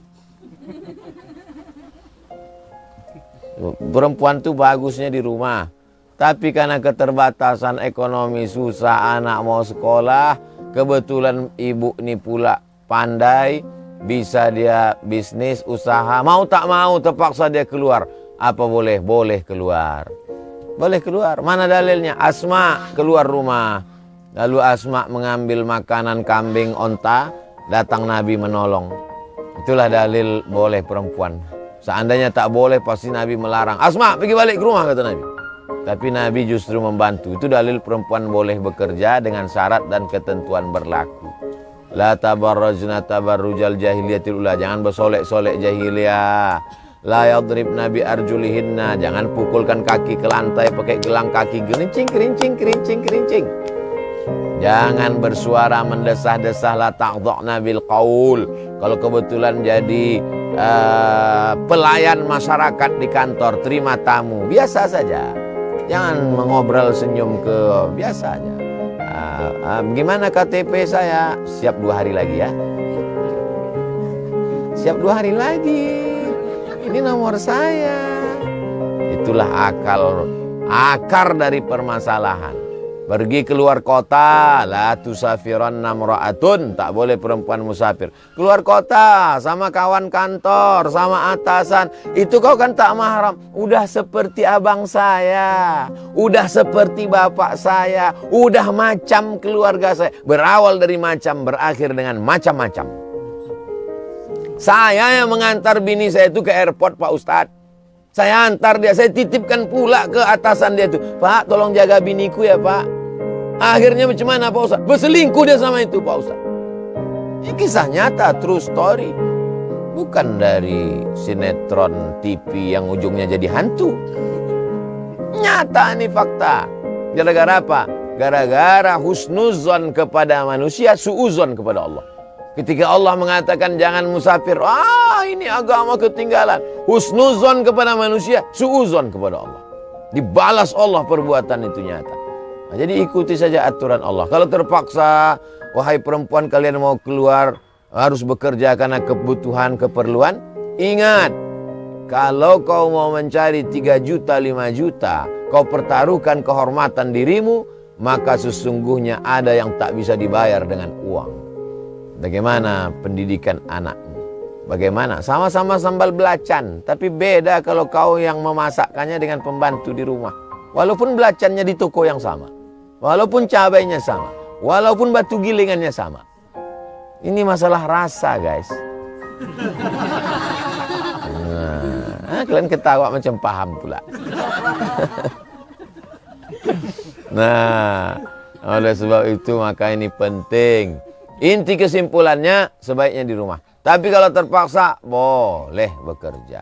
Perempuan tu bagusnya di rumah. Tapi karena keterbatasan ekonomi, susah, anak mau sekolah, kebetulan ibu ni pula pandai, bisa dia bisnis, usaha, mau tak mau terpaksa dia keluar. Apa boleh? Boleh keluar. Boleh keluar. Mana dalilnya? Asma keluar rumah. Lalu Asma mengambil makanan kambing onta, datang Nabi menolong. Itulah dalil boleh perempuan. Seandainya tak boleh pasti Nabi melarang. Asma pergi balik ke rumah, kata Nabi. Tapi Nabi justru membantu. Itu dalil perempuan boleh bekerja dengan syarat dan ketentuan berlaku. La tabarrajna tabarrujal jahiliyatil ula. Jangan bersolek-solek jahiliyah. La yadribna bi arjulihinna. Jangan pukulkan kaki ke lantai pakai gelang kaki. Gerincing, kerincing, kerincing, kerincing. Jangan bersuara mendesah-desah. La taqdha'na bil qaul. Kalau kebetulan jadi pelayan masyarakat di kantor, terima tamu, biasa saja. Jangan mengobrol senyum ke, biasa aja. Gimana KTP saya? Siap 2 hari lagi ya. Siap 2 hari lagi. Ini nomor saya. Itulah akar dari permasalahan. Pergi keluar kota, la tusafiranna mra'atun, tak boleh perempuan musafir. Keluar kota sama kawan kantor, sama atasan, itu kau kan tak mahram. Udah seperti abang saya, udah seperti bapak saya, udah macam keluarga saya. Berawal dari macam, berakhir dengan macam-macam. Saya yang mengantar bini saya itu ke airport, Pak Ustadz. Saya antar dia, saya titipkan pula ke atasan dia itu. Pak, tolong jaga biniku ya Pak. Akhirnya macam mana Pak Ustadz? Berselingkuh dia sama itu Pak Ustadz. Ini kisah nyata, true story. Bukan dari sinetron TV yang ujungnya jadi hantu. Nyata ini fakta. Gara-gara apa? Gara-gara husnuzon kepada manusia, suuzon kepada Allah. Ketika Allah mengatakan jangan musafir, ini agama ketinggalan. Husnuzon kepada manusia, suuzon kepada Allah. Dibalas Allah perbuatan itu nyata. Nah, jadi ikuti saja aturan Allah. Kalau terpaksa, wahai perempuan kalian mau keluar, harus bekerja karena kebutuhan, keperluan. Ingat, kalau kau mau mencari 3 juta, 5 juta, kau pertaruhkan kehormatan dirimu, maka sesungguhnya ada yang tak bisa dibayar dengan uang. Bagaimana pendidikan anakmu? Bagaimana? Sama-sama sambal belacan, tapi beda kalau kau yang memasakkannya dengan pembantu di rumah. Walaupun belacannya di toko yang sama, walaupun cabainya sama, walaupun batu gilingannya sama. Ini masalah rasa, guys. Kalian ketawa macam paham pula. Nah, oleh sebab itu maka ini penting. Inti kesimpulannya sebaiknya di rumah. Tapi kalau terpaksa boleh bekerja.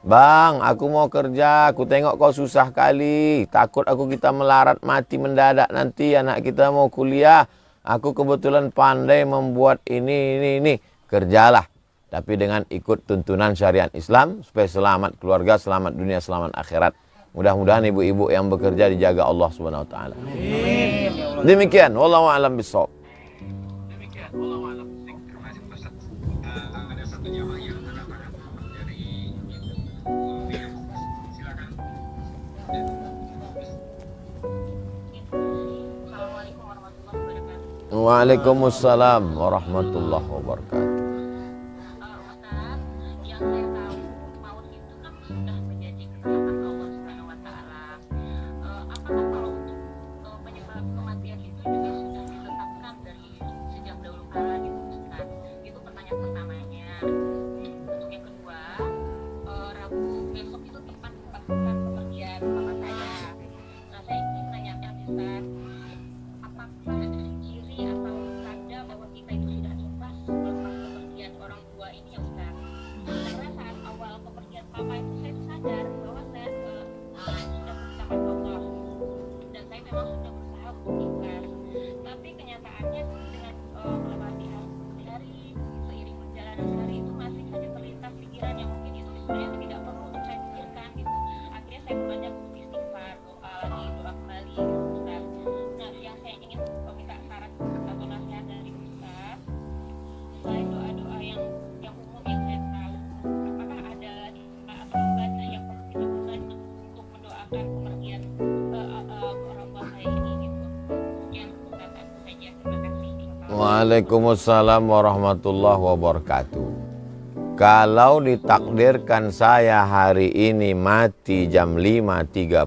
Bang, aku mau kerja, aku tengok kau susah kali. Takut kita melarat mati mendadak nanti anak kita mau kuliah. Aku kebetulan pandai membuat ini. Kerjalah. Tapi dengan ikut tuntunan syariat Islam supaya selamat keluarga, selamat dunia, selamat akhirat. Mudah-mudahan ibu-ibu yang bekerja dijaga Allah Subhanahu wa taala. Demikian, wallahu a'lam bishawab. Ada satu jamaah yang mengatakan dari silakan. Assalamualaikum warahmatullahi wabarakatuh. Waalaikumsalam warahmatullahi wabarakatuh. Ustaz, yang saya tahu maut itu kan sudah menjadi ketetapan Allah Subhanahu wa taala. Apakah kalau untuk penyebab kematian itu juga sudah ditetapkan dari sejak dahulu kala gitu Ustaz? Itu pertanyaan pertamanya. Untuk yang kedua, Rabu besok itu tepat kematian mama saya. Nah, saya ingin menanyakan Ustaz, apakah ada ciri atau tanda bahwa kita itu Waalaikumsalam warahmatullahi wabarakatuh. Kalau ditakdirkan saya hari ini mati jam 5.30,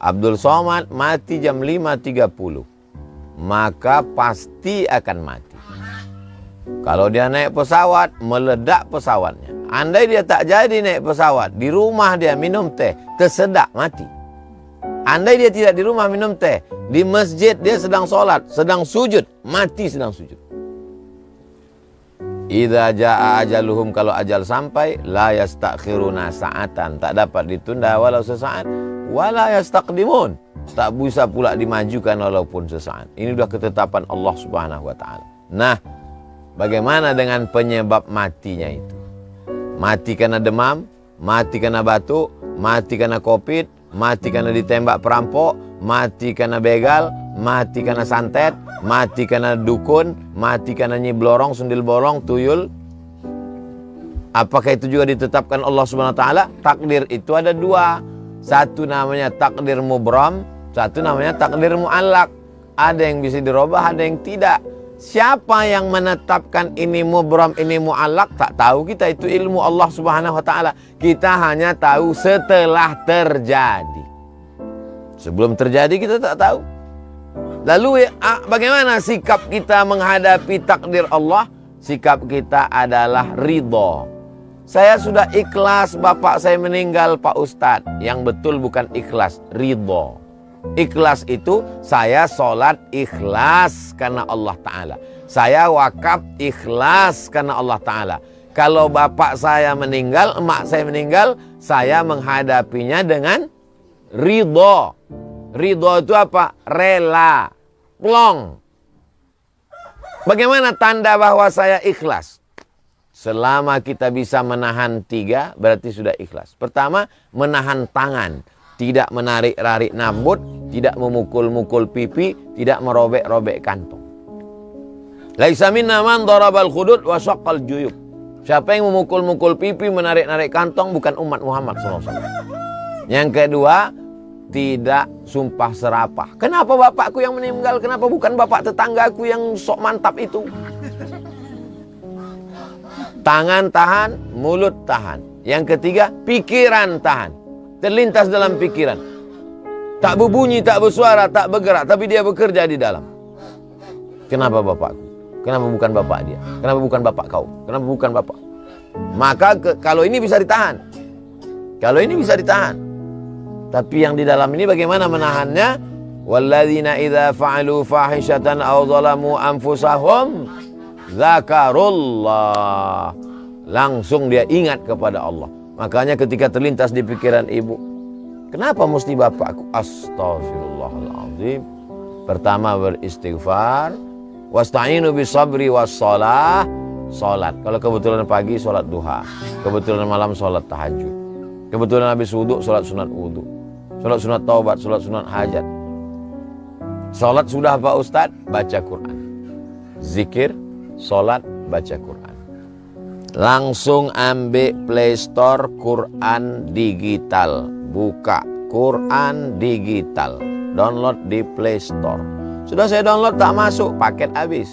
Abdul Somad mati jam 5.30, maka pasti akan mati. Kalau dia naik pesawat, meledak pesawatnya. Andai dia tak jadi naik pesawat, di rumah dia minum teh, tersedak, mati. Andai dia tidak di rumah minum teh, di masjid dia sedang sholat, sedang sujud, mati sedang sujud. Idza jaa ajaluhum, kalau ajal sampai, la yastakhiruna sa'atan, tak dapat ditunda walau sesaat, wala yastaqdimun, tak bisa pula dimajukan walaupun sesaat. Ini sudah ketetapan Allah Subhanahu wa taala. Nah, bagaimana dengan penyebab matinya itu? Mati karena demam, mati karena batuk, mati karena covid, mati karena ditembak perampok, mati karena begal, mati karena santet, mati karena dukun, mati karena nyi blorong, sundil bolong, tuyul. Apakah itu juga ditetapkan Allah Subhanahu wa taala? Takdir itu ada dua. Satu namanya takdir mubram, satu namanya takdir muallak. Ada yang bisa dirubah, ada yang tidak. Siapa yang menetapkan ini mubram, ini muallak, tak tahu kita. Itu ilmu Allah Subhanahu wa taala. Kita hanya tahu setelah terjadi. Sebelum terjadi kita tak tahu. Lalu bagaimana sikap kita menghadapi takdir Allah? Sikap kita adalah ridho. Saya sudah ikhlas bapak saya meninggal Pak Ustadz. Yang betul bukan ikhlas, ridho. Ikhlas itu saya sholat ikhlas karena Allah Ta'ala. Saya wakaf ikhlas karena Allah Ta'ala. Kalau bapak saya meninggal, emak saya meninggal, saya menghadapinya dengan ridho. Ridho itu apa? Rela. Plong. Bagaimana tanda bahwa saya ikhlas? Selama kita bisa menahan 3, berarti sudah ikhlas. Pertama, menahan tangan. Tidak menarik-narik rambut, tidak memukul-mukul pipi, tidak merobek-robek kantong. Laisa minna man darabal khudud wa syaqqal juyub. Siapa yang memukul-mukul pipi, menarik-narik kantong, bukan umat Muhammad SAW. Yang kedua, tidak sumpah serapah. Kenapa bapakku yang meninggal? Kenapa bukan bapak tetanggaku yang sok mantap itu? Tangan tahan, mulut tahan. Yang ketiga, pikiran tahan. Terlintas dalam pikiran. Tak berbunyi, tak bersuara, tak bergerak, tapi dia bekerja di dalam. Kenapa bapakku? Kenapa bukan bapak dia? Kenapa bukan bapak kau? Kenapa bukan bapak? Maka kalau ini bisa ditahan. Kalau ini bisa ditahan. Tapi yang di dalam ini bagaimana menahannya? Walladzina idza fa'alu fahishatan aw zalamu anfusahum dzakarullah. Langsung dia ingat kepada Allah. Makanya ketika terlintas di pikiran ibu, kenapa mesti bapakku? Astaghfirullahaladzim. Pertama beristighfar. Wasta'inu bisabri wassalah. Salat. Kalau kebetulan pagi, salat duha. Kebetulan malam, salat tahajud. Kebetulan habis wudhu, salat sunat wudhu. Salat sunat taubat, salat sunat hajat. Salat sudah Pak Ustadz, baca Quran. Zikir, salat, baca Quran. Langsung ambil Play Store Quran digital. Buka Quran digital. Download di Play Store. Sudah saya download, tak masuk, paket habis.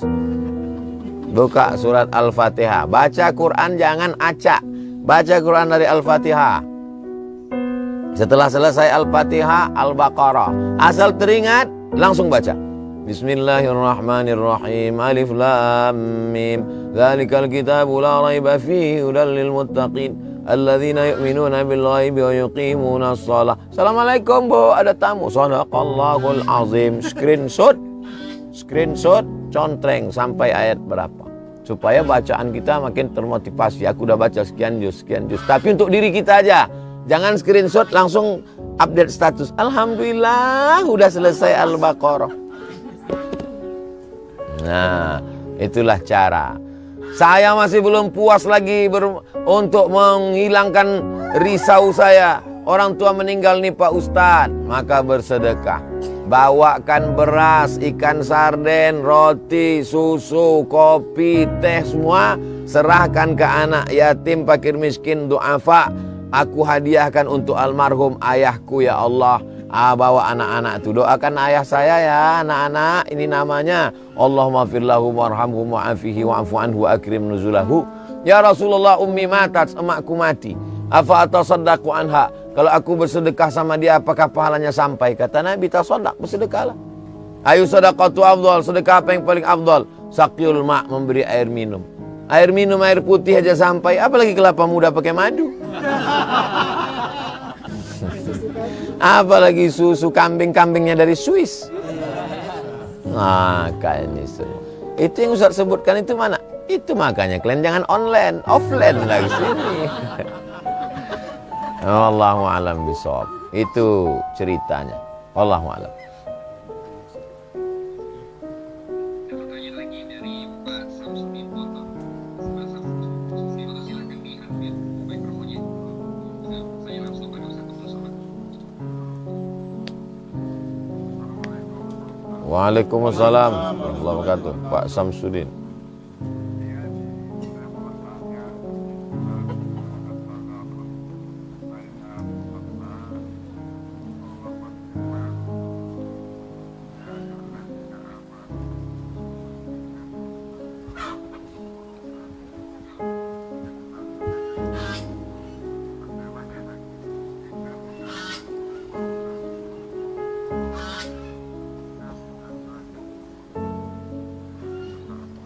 Buka surat Al-Fatihah. Baca Quran jangan acak. Baca Quran dari Al-Fatihah. Setelah selesai Al-Fatihah, Al-Baqarah. Asal teringat, langsung baca. Bismillahirrahmanirrahim. Alif lam mim. Dzalikal kitabu la raiba fihi hudal lil muttaqin alladzina yu'minuna bil ghaibi wa yuqimuna shalah. Assalamualaikum Bu, ada tamu. Shadaqallahul azim. Screenshot, contreng sampai ayat berapa. Supaya bacaan kita makin termotivasi. Aku udah baca sekian juz. Tapi untuk diri kita aja. Jangan screenshot langsung update status. Alhamdulillah udah selesai Al-Baqarah. Nah, itulah cara. Saya masih belum puas lagi untuk menghilangkan risau saya. Orang tua meninggal nih Pak Ustadz. Maka bersedekah. Bawakan beras, ikan sarden, roti, susu, kopi, teh semua. Serahkan ke anak yatim, fakir miskin, du'afa. Aku hadiahkan untuk almarhum ayahku ya Allah. bawa anak-anak itu, doakan ayah saya ya anak-anak, ini namanya Allahumma firlahu warhamhu wa'afihi wa'afu anhu wa akrim nuzulahu. Ya Rasulullah, ummi matat, emakku mati, afa atasaddaqu anha, kalau aku bersedekah sama dia apakah pahalanya sampai? Kata Nabi, tasaddaq, bersedekahlah. Ayu sadaqatu afdal, sedekah apa yang paling afdal? Saqyul ma', memberi air minum. Air minum, air putih aja sampai, apalagi kelapa muda pakai madu. Apalagi susu kambing-kambingnya dari Swiss. Nah, kayaknya semua. Itu yang Ustaz sebutkan itu mana? Itu makanya kalian jangan online, offline lagi sini. Wallahu a'lam bishawab. Itu ceritanya. Wallahu a'lam. Pertanyaan lagi dari Pak Samsudin Foto. Pak Samsudin Foto, silakan diambil mikrofonnya. Saya langsung pada Ustaz Abdul Somad. Waalaikumsalam warahmatullahi wabarakatuh. Pak Samsudin.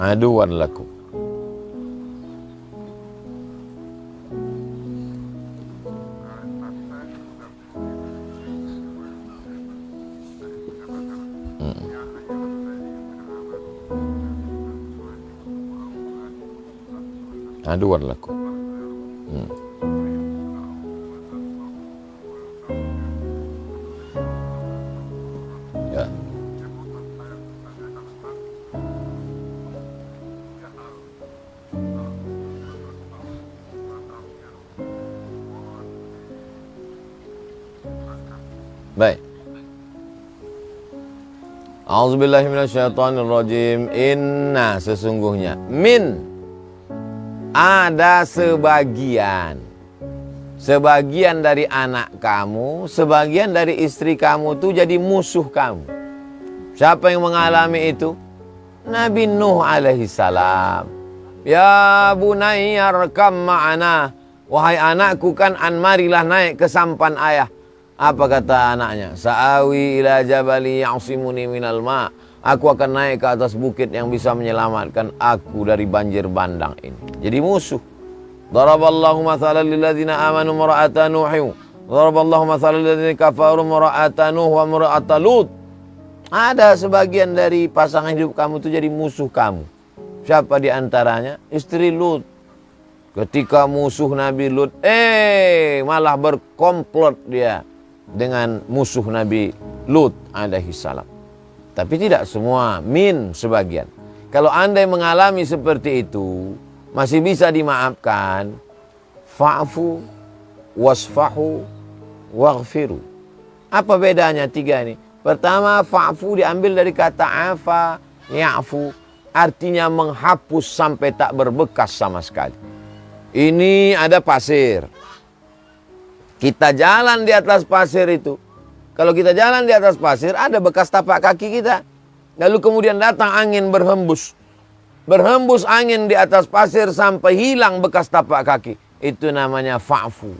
Aduan lakum. Aduan lakum. Ya. Baik. A'udzubillahi minasyaitonirrajim. Inna, sesungguhnya, min, ada sebagian dari anak kamu, sebagian dari istri kamu tuh jadi musuh kamu. Siapa yang mengalami itu? Nabi Nuh alaihi salam. Ya bunayya arkam ma'ana, wahai anakku, kan marilah naik ke sampan ayah. Apa kata anaknya? Sa'awi ila jabali ya'simuni minal ma'. Aku akan naik ke atas bukit yang bisa menyelamatkan aku dari banjir bandang ini. Jadi musuh. Daraballahu mathalan lilladzina amanu mar'ata Nuh. Daraballahu mathalan lilladzina kafaru mar'ata Nuh wa mar'ata Lut. Ada sebagian dari pasangan hidup kamu itu jadi musuh kamu. Siapa di antaranya? Istri Lut. Ketika musuh Nabi Lut, malah berkomplot dia dengan musuh Nabi Lut alaihi salam. Tapi tidak semua, min, sebagian. Kalau anda yang mengalami seperti itu, masih bisa dimaafkan. Fa'fu, wasfahu, waghfiru. Apa bedanya tiga ini? Pertama, fa'fu diambil dari kata afa, ya'fu. Artinya menghapus sampai tak berbekas sama sekali. Ini ada pasir. Kita jalan di atas pasir itu. Kalau kita jalan di atas pasir, ada bekas tapak kaki kita. Lalu kemudian datang angin berhembus. Berhembus angin di atas pasir sampai hilang bekas tapak kaki. Itu namanya fa'fu.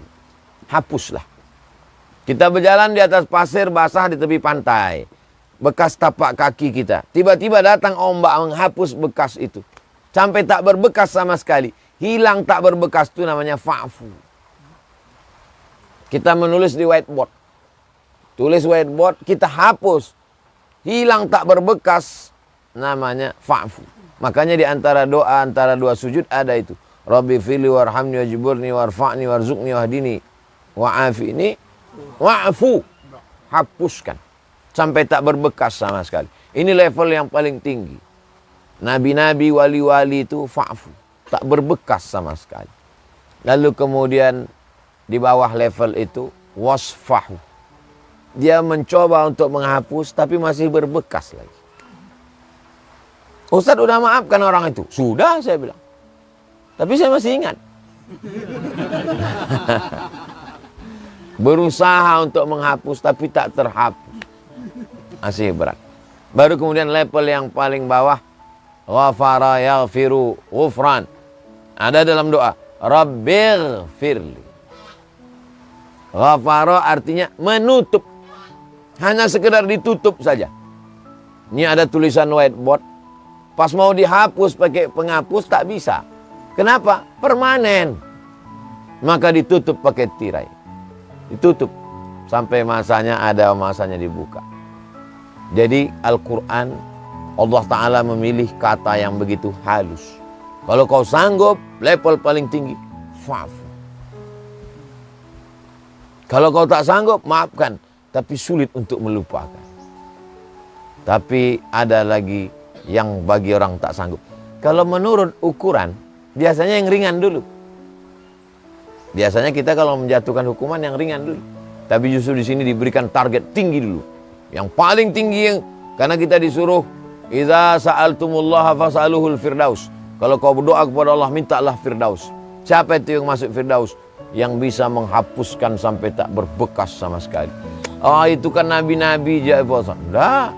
Hapuslah. Kita berjalan di atas pasir basah di tepi pantai. Bekas tapak kaki kita. Tiba-tiba datang ombak menghapus bekas itu. Sampai tak berbekas sama sekali. Hilang tak berbekas, itu namanya fa'fu. Kita menulis di whiteboard. Tulis whiteboard, kita hapus. Hilang tak berbekas, namanya fa'fu. Makanya di antara doa, antara dua sujud ada itu. Rabbi fili warhamni wajburni warfa'ni warzuqni wahdini wa'afini wa'fu. Hapuskan. Sampai tak berbekas sama sekali. Ini level yang paling tinggi. Nabi-nabi, wali-wali itu fa'fu. Tak berbekas sama sekali. Lalu kemudian di bawah level itu wasfahu. Dia mencoba untuk menghapus tapi masih berbekas lagi. Ustadz udah maafkan orang itu. Sudah, saya bilang. Tapi saya masih ingat. Berusaha untuk menghapus tapi tak terhapus. Masih berat. Baru kemudian level yang paling bawah, ghafara yaghfiru ghufran. Ada dalam doa, Rabbighfirli. Ghafara artinya menutup. Hanya sekedar ditutup saja. Ini ada tulisan whiteboard. Pas mau dihapus pakai penghapus tak bisa. Kenapa? Permanen. Maka ditutup pakai tirai. Ditutup sampai masanya ada, masanya dibuka. Jadi Al-Quran, Allah Ta'ala memilih kata yang begitu halus. Kalau kau sanggup, level paling tinggi, fa'fu. Kalau kau tak sanggup, maafkan. Tapi sulit untuk melupakan. Tapi ada lagi yang bagi orang tak sanggup. Kalau menurut ukuran, biasanya yang ringan dulu. Biasanya kita kalau menjatuhkan hukuman yang ringan dulu. Tapi justru di sini diberikan target tinggi dulu. Yang paling tinggi, karena kita disuruh, idza sa'altumullaha fas'aluhul firdaus. Kalau kau berdoa kepada Allah, mintalah firdaus. Siapa itu yang masuk firdaus? Yang bisa menghapuskan sampai tak berbekas sama sekali. Oh, itu kan nabi-nabi aja. Enggak.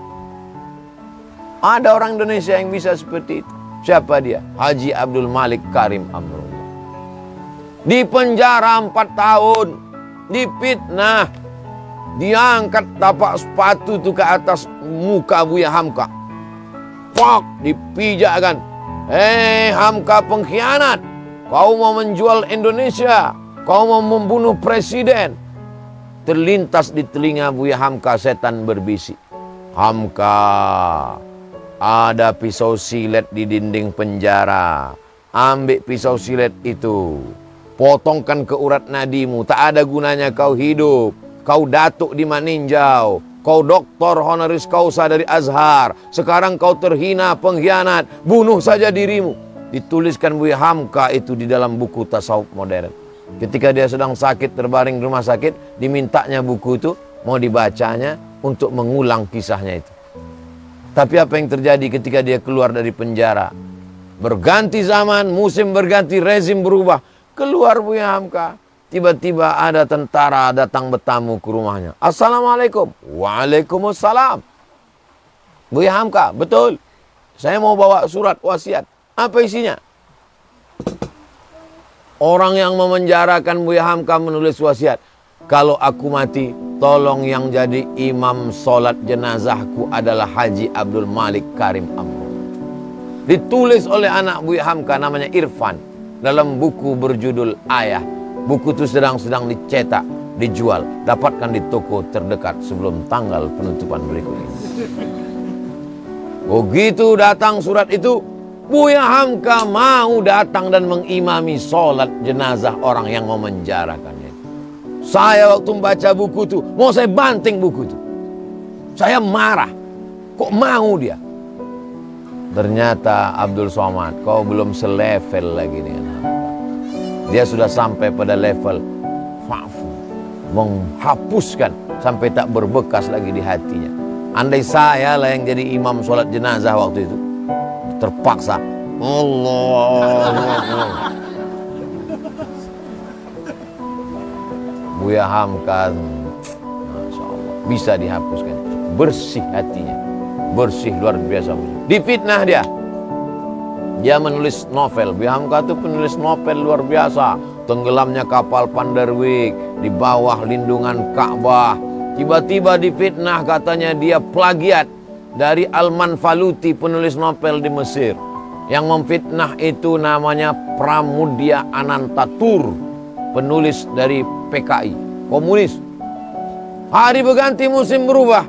Ada orang Indonesia yang bisa seperti itu. Siapa dia? Haji Abdul Malik Karim Amrullah. Di penjara 4 tahun, difitnah, diangkat tapak sepatu itu ke atas muka Buya Hamka. Pak, dipijakkan. Hamka pengkhianat, kau mau menjual Indonesia, kau mau membunuh presiden. Terlintas di telinga Buya Hamka setan berbisik. Hamka, ada pisau silet di dinding penjara. Ambil pisau silet itu. Potongkan ke urat nadimu, tak ada gunanya kau hidup. Kau datuk di Maninjau, kau doktor honoris causa dari Azhar. Sekarang kau terhina, pengkhianat, bunuh saja dirimu. Dituliskan Buya Hamka itu di dalam buku tasawuf modern. Ketika dia sedang sakit, terbaring di rumah sakit, dimintanya buku itu, mau dibacanya untuk mengulang kisahnya itu. Tapi apa yang terjadi ketika dia keluar dari penjara? Berganti zaman, musim berganti, rezim berubah. Keluar Buya Hamka, tiba-tiba ada tentara datang bertamu ke rumahnya. Assalamualaikum. Waalaikumsalam. Buya Hamka, betul. Saya mau bawa surat wasiat. Apa isinya? Orang yang memenjarakan Buya Hamka menulis wasiat. Kalau aku mati, tolong yang jadi imam sholat jenazahku adalah Haji Abdul Malik Karim Amrullah. Ditulis oleh anak Buya Hamka namanya Irfan. Dalam buku berjudul Ayah. Buku itu sedang dicetak, dijual. Dapatkan di toko terdekat sebelum tanggal penutupan berikut ini. Begitu datang surat itu, Buya Hamka mau datang dan mengimami sholat jenazah orang yang memenjarakannya. Saya waktu membaca buku itu, mau saya banting buku itu. Saya marah. Kok mau dia? Ternyata Abdul Somad, kau belum selevel lagi dengan Hamka. Dia sudah sampai pada level fa'fu, menghapuskan sampai tak berbekas lagi di hatinya. Andai saya lah yang jadi imam sholat jenazah waktu itu, terpaksa Allah. Buya Hamka, Masya Allah, bisa dihapuskan. Bersih hatinya, bersih luar biasa. Difitnah dia. Dia menulis novel. Buya Hamka itu penulis novel luar biasa. Tenggelamnya kapal Pandarwik di bawah lindungan Ka'bah. Tiba-tiba difitnah, katanya dia plagiat dari Al-Manfaluti, penulis novel di Mesir. Yang memfitnah itu namanya Pramudia Anantatur, penulis dari PKI, komunis. Hari berganti, musim berubah.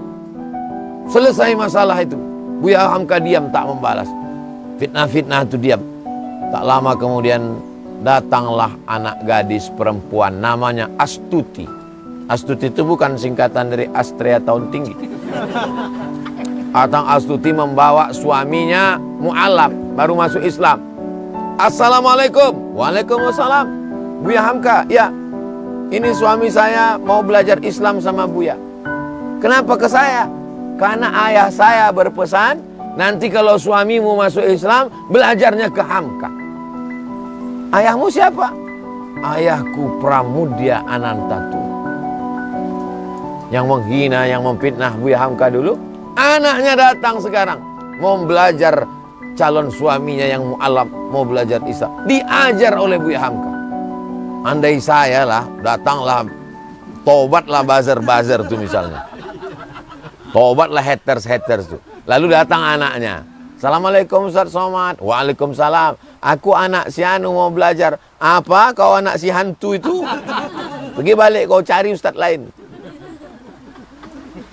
Selesai masalah itu, Buya Hamka diam, tak membalas. Fitnah-fitnah itu diam. Tak lama kemudian datanglah anak gadis perempuan namanya Astuti. Astuti itu bukan singkatan dari Astrea Tahun Tinggi. Atang Astuti membawa suaminya mu'alaf, baru masuk Islam. Assalamualaikum. Waalaikumsalam. Buya Hamka, ya, ini suami saya mau belajar Islam sama Buya. Kenapa ke saya? Karena ayah saya berpesan, nanti kalau suamimu masuk Islam, belajarnya ke Hamka. Ayahmu siapa? Ayahku Pramudia Anantatur. yang menghina, yang memfitnah Buya Hamka dulu. Anaknya datang sekarang mau belajar, calon suaminya yang mu'alaf mau belajar Islam, diajar oleh Buya Hamka. Andai saya lah, datanglah, tobatlah buzzer-buzzer tuh misalnya, tobatlah haters tuh. Lalu datang anaknya, Assalamualaikum Ustaz Somad. Waalaikumsalam. Aku anak si Anu mau belajar. Apa kau anak si hantu itu? Pergi balik kau cari Ustaz lain.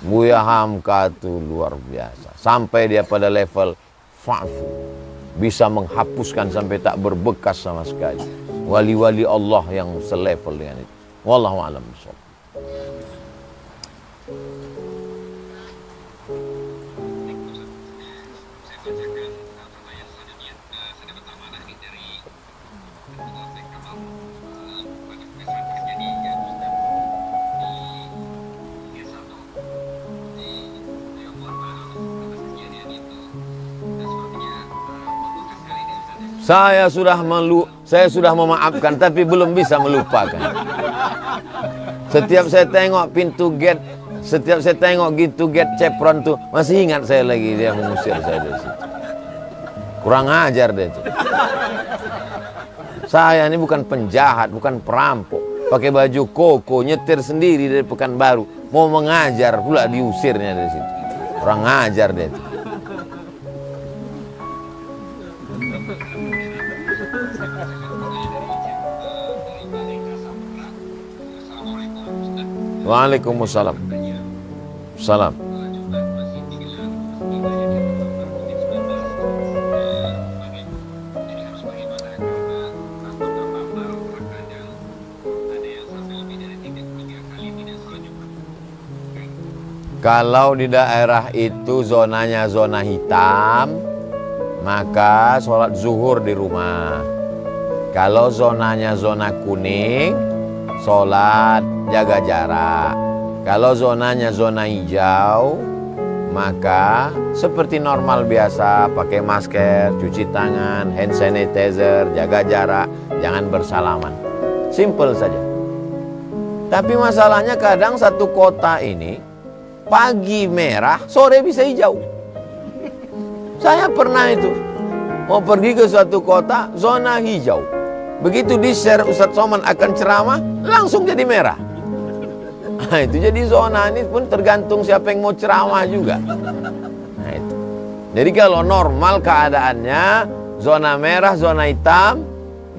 Buya Hamka tuh luar biasa. Sampai dia pada level fa'fu, bisa menghapuskan sampai tak berbekas sama sekali. Wali-wali Allah yang selevel dengan itu. Wallahu a'lam bishawab. Saya sudah memaafkan tapi belum bisa melupakan. Setiap saya tengok pintu gate, setiap saya tengok gitu gate Chevron tuh, masih ingat saya lagi dia mengusir saya dari situ. Kurang ajar dia itu. Saya ini bukan penjahat, bukan perampok. Pakai baju koko, nyetir sendiri dari Pekanbaru, mau mengajar pula diusirnya dari situ. Kurang ajar dia itu. Waalaikumsalam. Salam. Kalau di daerah itu zonanya zona hitam, maka sholat zuhur di rumah. Kalau zonanya zona kuning, sholat jaga jarak. Kalau zonanya zona hijau, maka seperti normal biasa, pakai masker, cuci tangan, hand sanitizer, jaga jarak, jangan bersalaman. Simple saja. Tapi masalahnya kadang satu kota ini pagi merah, sore bisa hijau. Saya pernah itu mau pergi ke suatu kota zona hijau. Begitu di-share Ustadz Somad akan ceramah, langsung jadi merah. Nah, itu jadi zona ini pun tergantung siapa yang mau ceramah juga. Nah, itu. Jadi kalau normal keadaannya zona merah, zona hitam,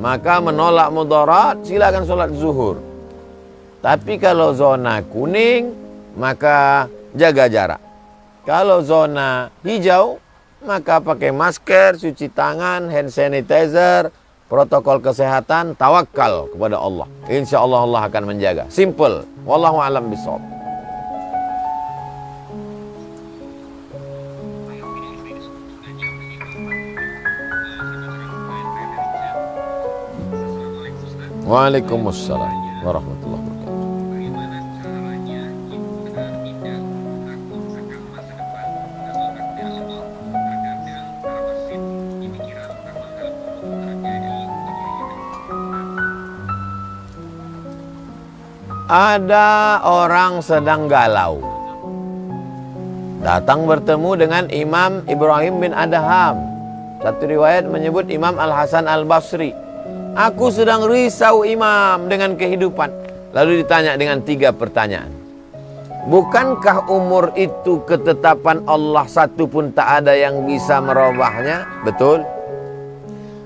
maka menolak mudarat, silakan sholat zuhur. Tapi kalau zona kuning, maka jaga jarak. Kalau zona hijau, maka pakai masker, cuci tangan, hand sanitizer, protokol kesehatan, tawakal kepada Allah. Insya Allah Allah akan menjaga. Simple. Wallahu a'lam bishawab. Waalaikumsalam warahmatullahi wabarakatuh. Bagaimana caranya kita tidak takut akan masa depan atau takdir Allah? Terkadang terbesit di pikiran tentang hal buruk terjadi di diri kita. Ada orang sedang galau, datang bertemu dengan Imam Ibrahim bin Adham. Satu riwayat menyebut Imam Al-Hasan Al-Basri. Aku sedang risau Imam dengan kehidupan. Lalu ditanya dengan 3 pertanyaan. Bukankah umur itu ketetapan Allah, satu pun tak ada yang bisa merubahnya? Betul.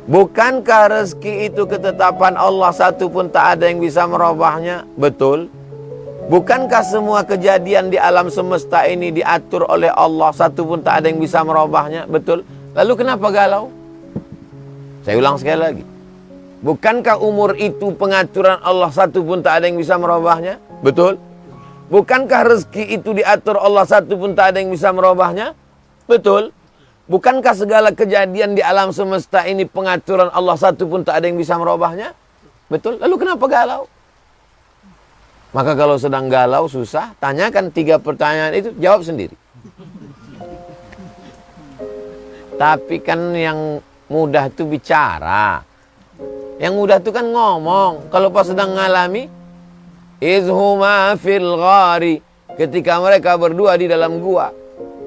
Bukankah rezeki itu ketetapan Allah, satu pun tak ada yang bisa merubahnya? Betul. Bukankah semua kejadian di alam semesta ini diatur oleh Allah, satu pun tak ada yang bisa merubahnya? Betul. Lalu kenapa galau? Saya ulang sekali lagi. Bukankah umur itu pengaturan Allah, satu pun tak ada yang bisa merubahnya? Betul. Bukankah rezeki itu diatur Allah, satu pun tak ada yang bisa merubahnya? Betul. Bukankah segala kejadian di alam semesta ini pengaturan Allah, satu pun tak ada yang bisa merubahnya? Betul. Lalu kenapa galau? Maka kalau sedang galau, susah, tanyakan 3 pertanyaan itu, jawab sendiri. Tapi kan yang mudah itu bicara. Yang mudah itu kan ngomong. Kalau pas sedang ngalami, izhuma fil ghari ketika mereka berdua di dalam gua.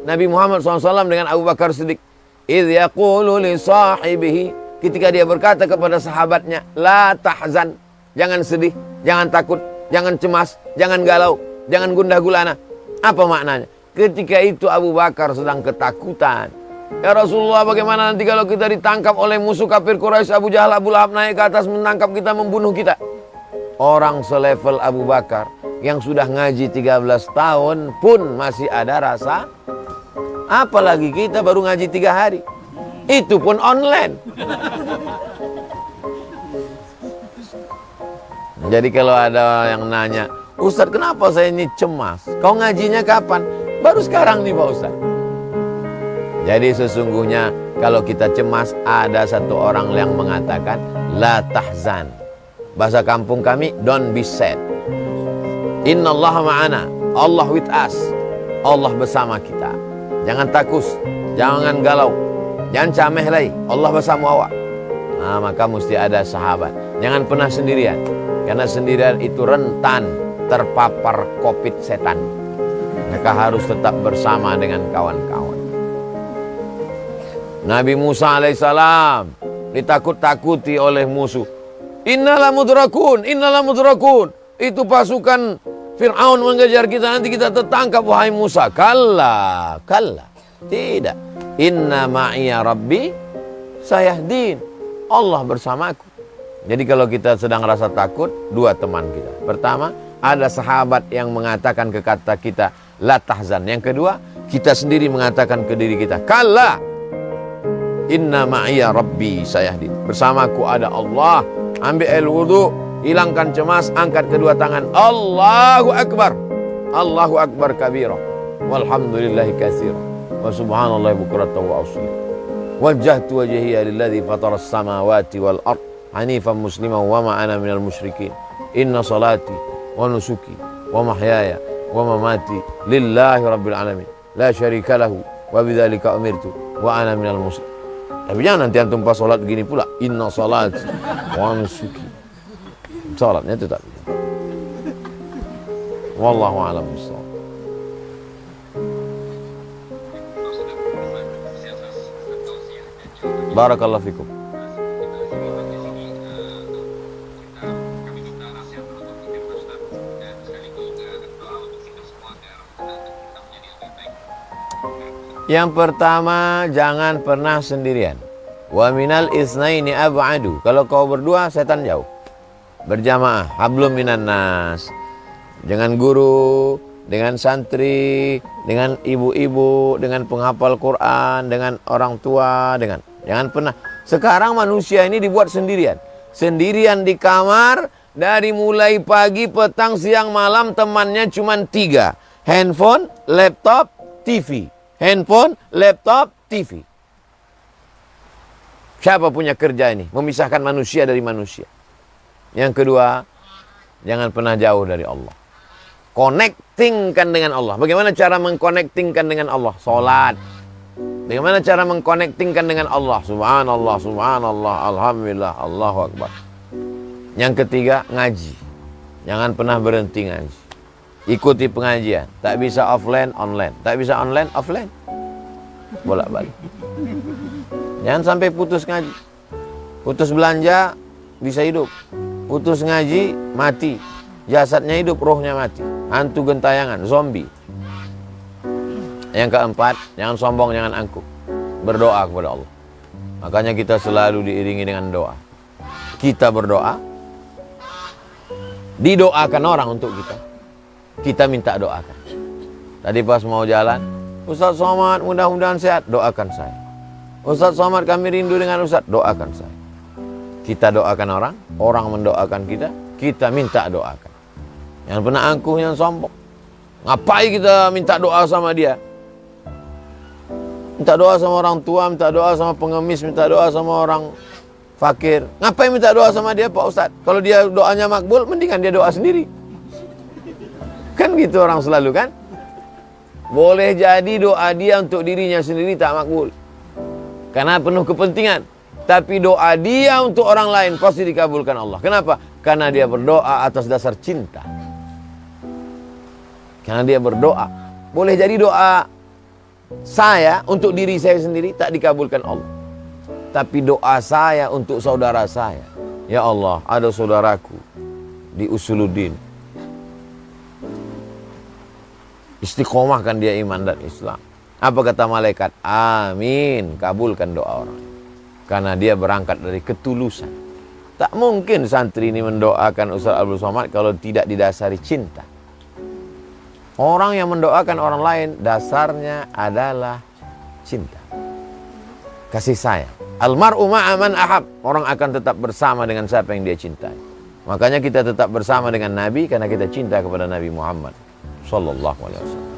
Nabi Muhammad SAW dengan Abu Bakar Siddiq. Idh yaqulu li sahibihi, ketika dia berkata kepada sahabatnya, la tahzan, jangan sedih, jangan takut, jangan cemas, jangan galau, jangan gundah gulana. Apa maknanya? Ketika itu Abu Bakar sedang ketakutan. Ya Rasulullah, bagaimana nanti kalau kita ditangkap oleh musuh kafir Quraisy, Abu Jahal, Abu Lahab naik ke atas menangkap kita, membunuh kita. Orang selevel Abu Bakar yang sudah ngaji 13 tahun pun masih ada rasa. Apalagi kita baru ngaji 3 hari. Itu pun online. Jadi kalau ada yang nanya, Ustadz kenapa saya ini cemas? Kau ngajinya kapan? Baru sekarang nih Pak Ustadz. Jadi sesungguhnya kalau kita cemas, ada satu orang yang mengatakan la tahzan. Bahasa kampung kami, don't be sad. Innallaha ma'ana, Allah with us. Allah bersama kita. Jangan takut, jangan galau, jangan cameh lagi. Allah bersama awak. Nah, maka mesti ada sahabat. Jangan pernah sendirian, karena sendirian itu rentan terpapar COVID setan. Maka harus tetap bersama dengan kawan-kawan. Nabi Musa alaihissalam ditakut-takuti oleh musuh. Innala mudrakun, innala mudrakun. Itu pasukan Fir'aun mengejar kita, nanti kita tertangkap wahai Musa. Kalla, kalla. Tidak. Inna ma'iya rabbi sayahdin. Allah bersamaku. Jadi kalau kita sedang rasa takut, 2 teman kita. Pertama, ada sahabat yang mengatakan ke kata kita, la tahzan. Yang kedua, kita sendiri mengatakan ke diri kita, kalla. Inna ma'iya rabbi sayahdin. Bersamaku ada Allah. Ambil air wudu, hilangkan cemas, angkat kedua tangan. Allahu Akbar. Allahu Akbar kabira. Walhamdulillahi katsira. Wa subhanallahi bukratan wa asila. Wajjahtu wajhiya lilladzi fataras samawati wal ard hanifan musliman wa ma ana minal musyrikin. Inna salati wa nusuki wa mahyaya wa mamati lillahi rabbil alamin. La syarika lahu wa bidzalika umirtu wa ana minal muslimin. Tapi jangan nanti antum pas salat begini pula. Inna salati wa nusuki. Salatnya tetap. Wallahu a'lam bishawab. Barakallahu fikum. Yang pertama, jangan pernah sendirian. Wa minal isnaini ab'adu. Kalau kau berdua, setan jauh. Berjamaah, hablum minan nas. Dengan guru, dengan santri, dengan ibu-ibu, dengan penghafal Quran, dengan orang tua, dengan jangan pernah. Sekarang manusia ini dibuat sendirian. Sendirian di kamar, dari mulai pagi, petang, siang, malam, temannya cuma 3. Handphone, laptop, TV. Handphone, laptop, TV. Siapa punya kerja ini? Memisahkan manusia dari manusia. Yang kedua, jangan pernah jauh dari Allah. Connectingkan dengan Allah. Bagaimana cara mengconnectingkan dengan Allah? Salat. Bagaimana cara mengconnectingkan dengan Allah? Subhanallah, subhanallah, alhamdulillah, Allahu Akbar. Yang ketiga, ngaji. Jangan pernah berhenti ngaji. Ikuti pengajian. Tak bisa offline, online. Tak bisa online, offline. Bolak-balik. Jangan sampai putus ngaji. Putus belanja, bisa hidup. Putus ngaji, mati. Jasadnya hidup, rohnya mati. Hantu gentayangan, zombie. Yang keempat, jangan sombong, jangan angkuh. Berdoa kepada Allah. Makanya kita selalu diiringi dengan doa. Kita berdoa, didoakan orang untuk kita. Kita minta doakan. Tadi pas mau jalan, Ustaz Somad mudah-mudahan sehat, doakan saya. Ustaz Somad kami rindu dengan Ustaz, doakan saya. Kita doakan orang, orang mendoakan kita, kita minta doakan. Yang pernah angkuh, yang sombong. Ngapain kita minta doa sama dia? Minta doa sama orang tua, minta doa sama pengemis, minta doa sama orang fakir. Ngapain minta doa sama dia Pak Ustaz? Kalau dia doanya makbul, mendingan dia doa sendiri. Kan gitu orang selalu kan? Boleh jadi doa dia untuk dirinya sendiri tak makbul. Karena penuh kepentingan. Tapi doa dia untuk orang lain pasti dikabulkan Allah. Kenapa? Karena dia berdoa atas dasar cinta. Karena dia berdoa. Boleh jadi doa saya untuk diri saya sendiri tak dikabulkan Allah. Tapi doa saya untuk saudara saya. Ya Allah, ada saudaraku di Usuluddin. Istiqomahkan dia iman dan Islam. Apa kata malaikat? Amin, kabulkan doa orang. Karena dia berangkat dari ketulusan. Tak mungkin santri ini mendoakan Ustaz Abdul Somad kalau tidak didasari cinta. Orang yang mendoakan orang lain dasarnya adalah cinta, kasih sayang. Almar'u ma'a man ahab. Orang akan tetap bersama dengan siapa yang dia cintai. Makanya kita tetap bersama dengan Nabi karena kita cinta kepada Nabi Muhammad sallallahu alaihi wasallam.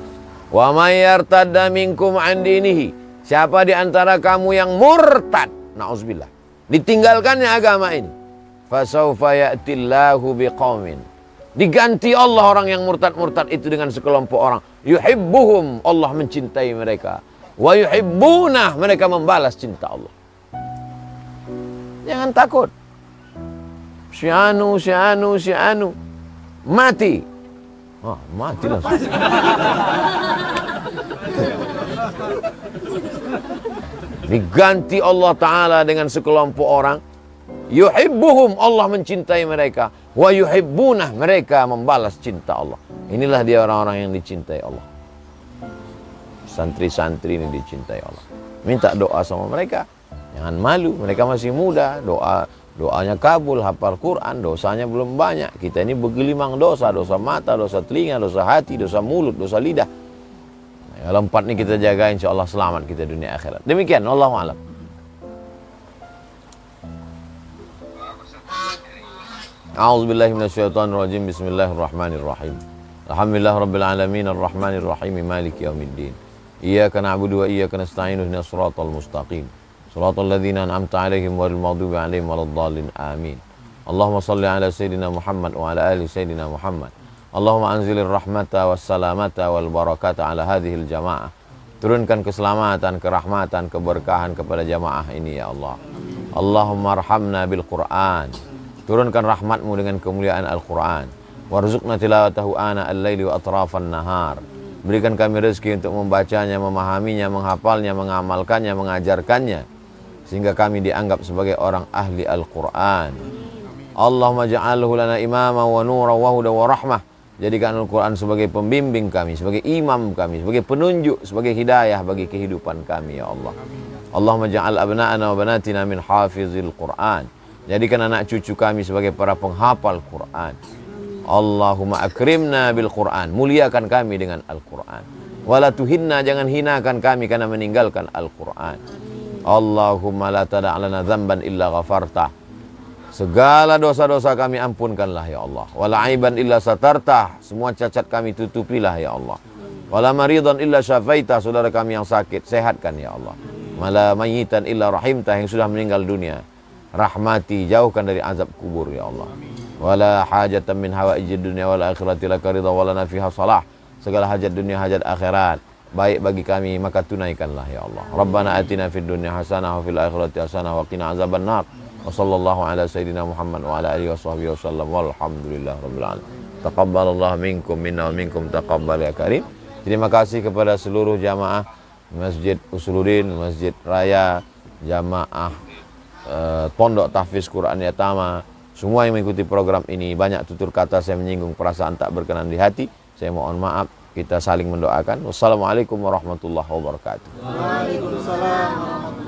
Wa may yartadda minkum an dinihi. Siapa di antara kamu yang murtad, na'udzubillah, ditinggalkannya agama ini, fasawfa ya'tillahu biqaumin. Diganti Allah orang yang murtad-murtad itu dengan sekelompok orang. Yuhibbuhum, Allah mencintai mereka. Wa yuhibbunah, mereka membalas cinta Allah. Jangan takut. Syi'anu. Mati. Oh, mati langsung. Diganti Allah Ta'ala dengan sekelompok orang. Yuhibbuhum, Allah mencintai mereka. Wa yuhibbunah, mereka membalas cinta Allah. Inilah dia orang-orang yang dicintai Allah. Santri-santri ini dicintai Allah. Minta doa sama mereka. Jangan malu, mereka masih muda. Doanya kabul, hafal Quran, dosanya belum banyak. Kita ini bergelimang dosa. Dosa mata, dosa telinga, dosa hati, dosa mulut, dosa lidah. Kalau 4 ini kita jaga, insya Allah selamat kita dunia akhirat. Demikian, Wallahu a'lam. A'udzubillahi minasyaitonirrajim. Bismillahirrahmanirrahim. Alhamdulillahirabbil alamin arrahmanir rahim maliki yaumiddin. Iyyaka na'budu wa iyyaka nasta'in ihdinas siratal mustaqim. Siratal ladzina an'amta 'alaihim ghairil maghdubi 'alaihim waladdallin. Amin. Allahumma shalli ala sayyidina Muhammad wa ala ali sayyidina Muhammad. Allahumma anzilir rahmata wassalamata wal barakata ala hadhil jamaah. Turunkan keselamatan, kerahmatan, keberkahan kepada jamaah ini ya Allah. Allahumma arhamna bil Qur'an. Turunkan rahmatmu dengan kemuliaan Al-Quran. Warzuqna tilawatahu ana al-laili wa atrafan nahar. Berikan kami rezeki untuk membacanya, memahaminya, menghafalnya, mengamalkannya, mengajarkannya. Sehingga kami dianggap sebagai orang ahli Al-Quran. Allahumma ja'alhu lana imama wa nura wa huda wa rahmah. Jadikan Al-Quran sebagai pembimbing kami, sebagai imam kami, sebagai penunjuk, sebagai hidayah bagi kehidupan kami ya Allah. Allahumma ja'al abna'ana wa banatina min hafizil Quran. Jadikan anak cucu kami sebagai para penghafal Quran. Allahumma akrimna bil Quran. Muliakan kami dengan Al-Quran. Wala tuhinna, jangan hinakan kami karena meninggalkan Al-Quran. Allahumma la tada'lana dzamban illa ghafartah. Segala dosa-dosa kami ampunkanlah ya Allah. Wala aiban illa satartah. Semua cacat kami tutupilah ya Allah. Wala maridan illa syafaitah. Saudara kami yang sakit, sehatkan ya Allah. Wala mayyitan illa rahimtah, yang sudah meninggal dunia, rahmati, jauhkan dari azab kubur ya Allah. Wala hajatan min hawaijid dunya wal akhirati laka ridha wala nafiha salah. Segala hajat dunia, hajat akhirat baik bagi kami, maka tunaikanlah ya Allah. Rabbana atina fid dunya hasanah wa fil akhirati hasanah wa qina azabannar. Wa sallallahu ala sayyidina Muhammad wa ala alihi washabbihi wasallam walhamdulillahi rabbil alamin. Taqabbalallahu minkum minna wa minkum taqabbal ya karim. Terima kasih kepada seluruh jamaah Masjid Usuluddin, Masjid Raya, jamaah Pondok Tahfiz Quran Yatama, semua yang mengikuti program ini. Banyak tutur kata saya menyinggung perasaan tak berkenan di hati, saya mohon maaf. Kita saling mendoakan. Wassalamualaikum warahmatullahi wabarakatuh. Waalaikumsalam.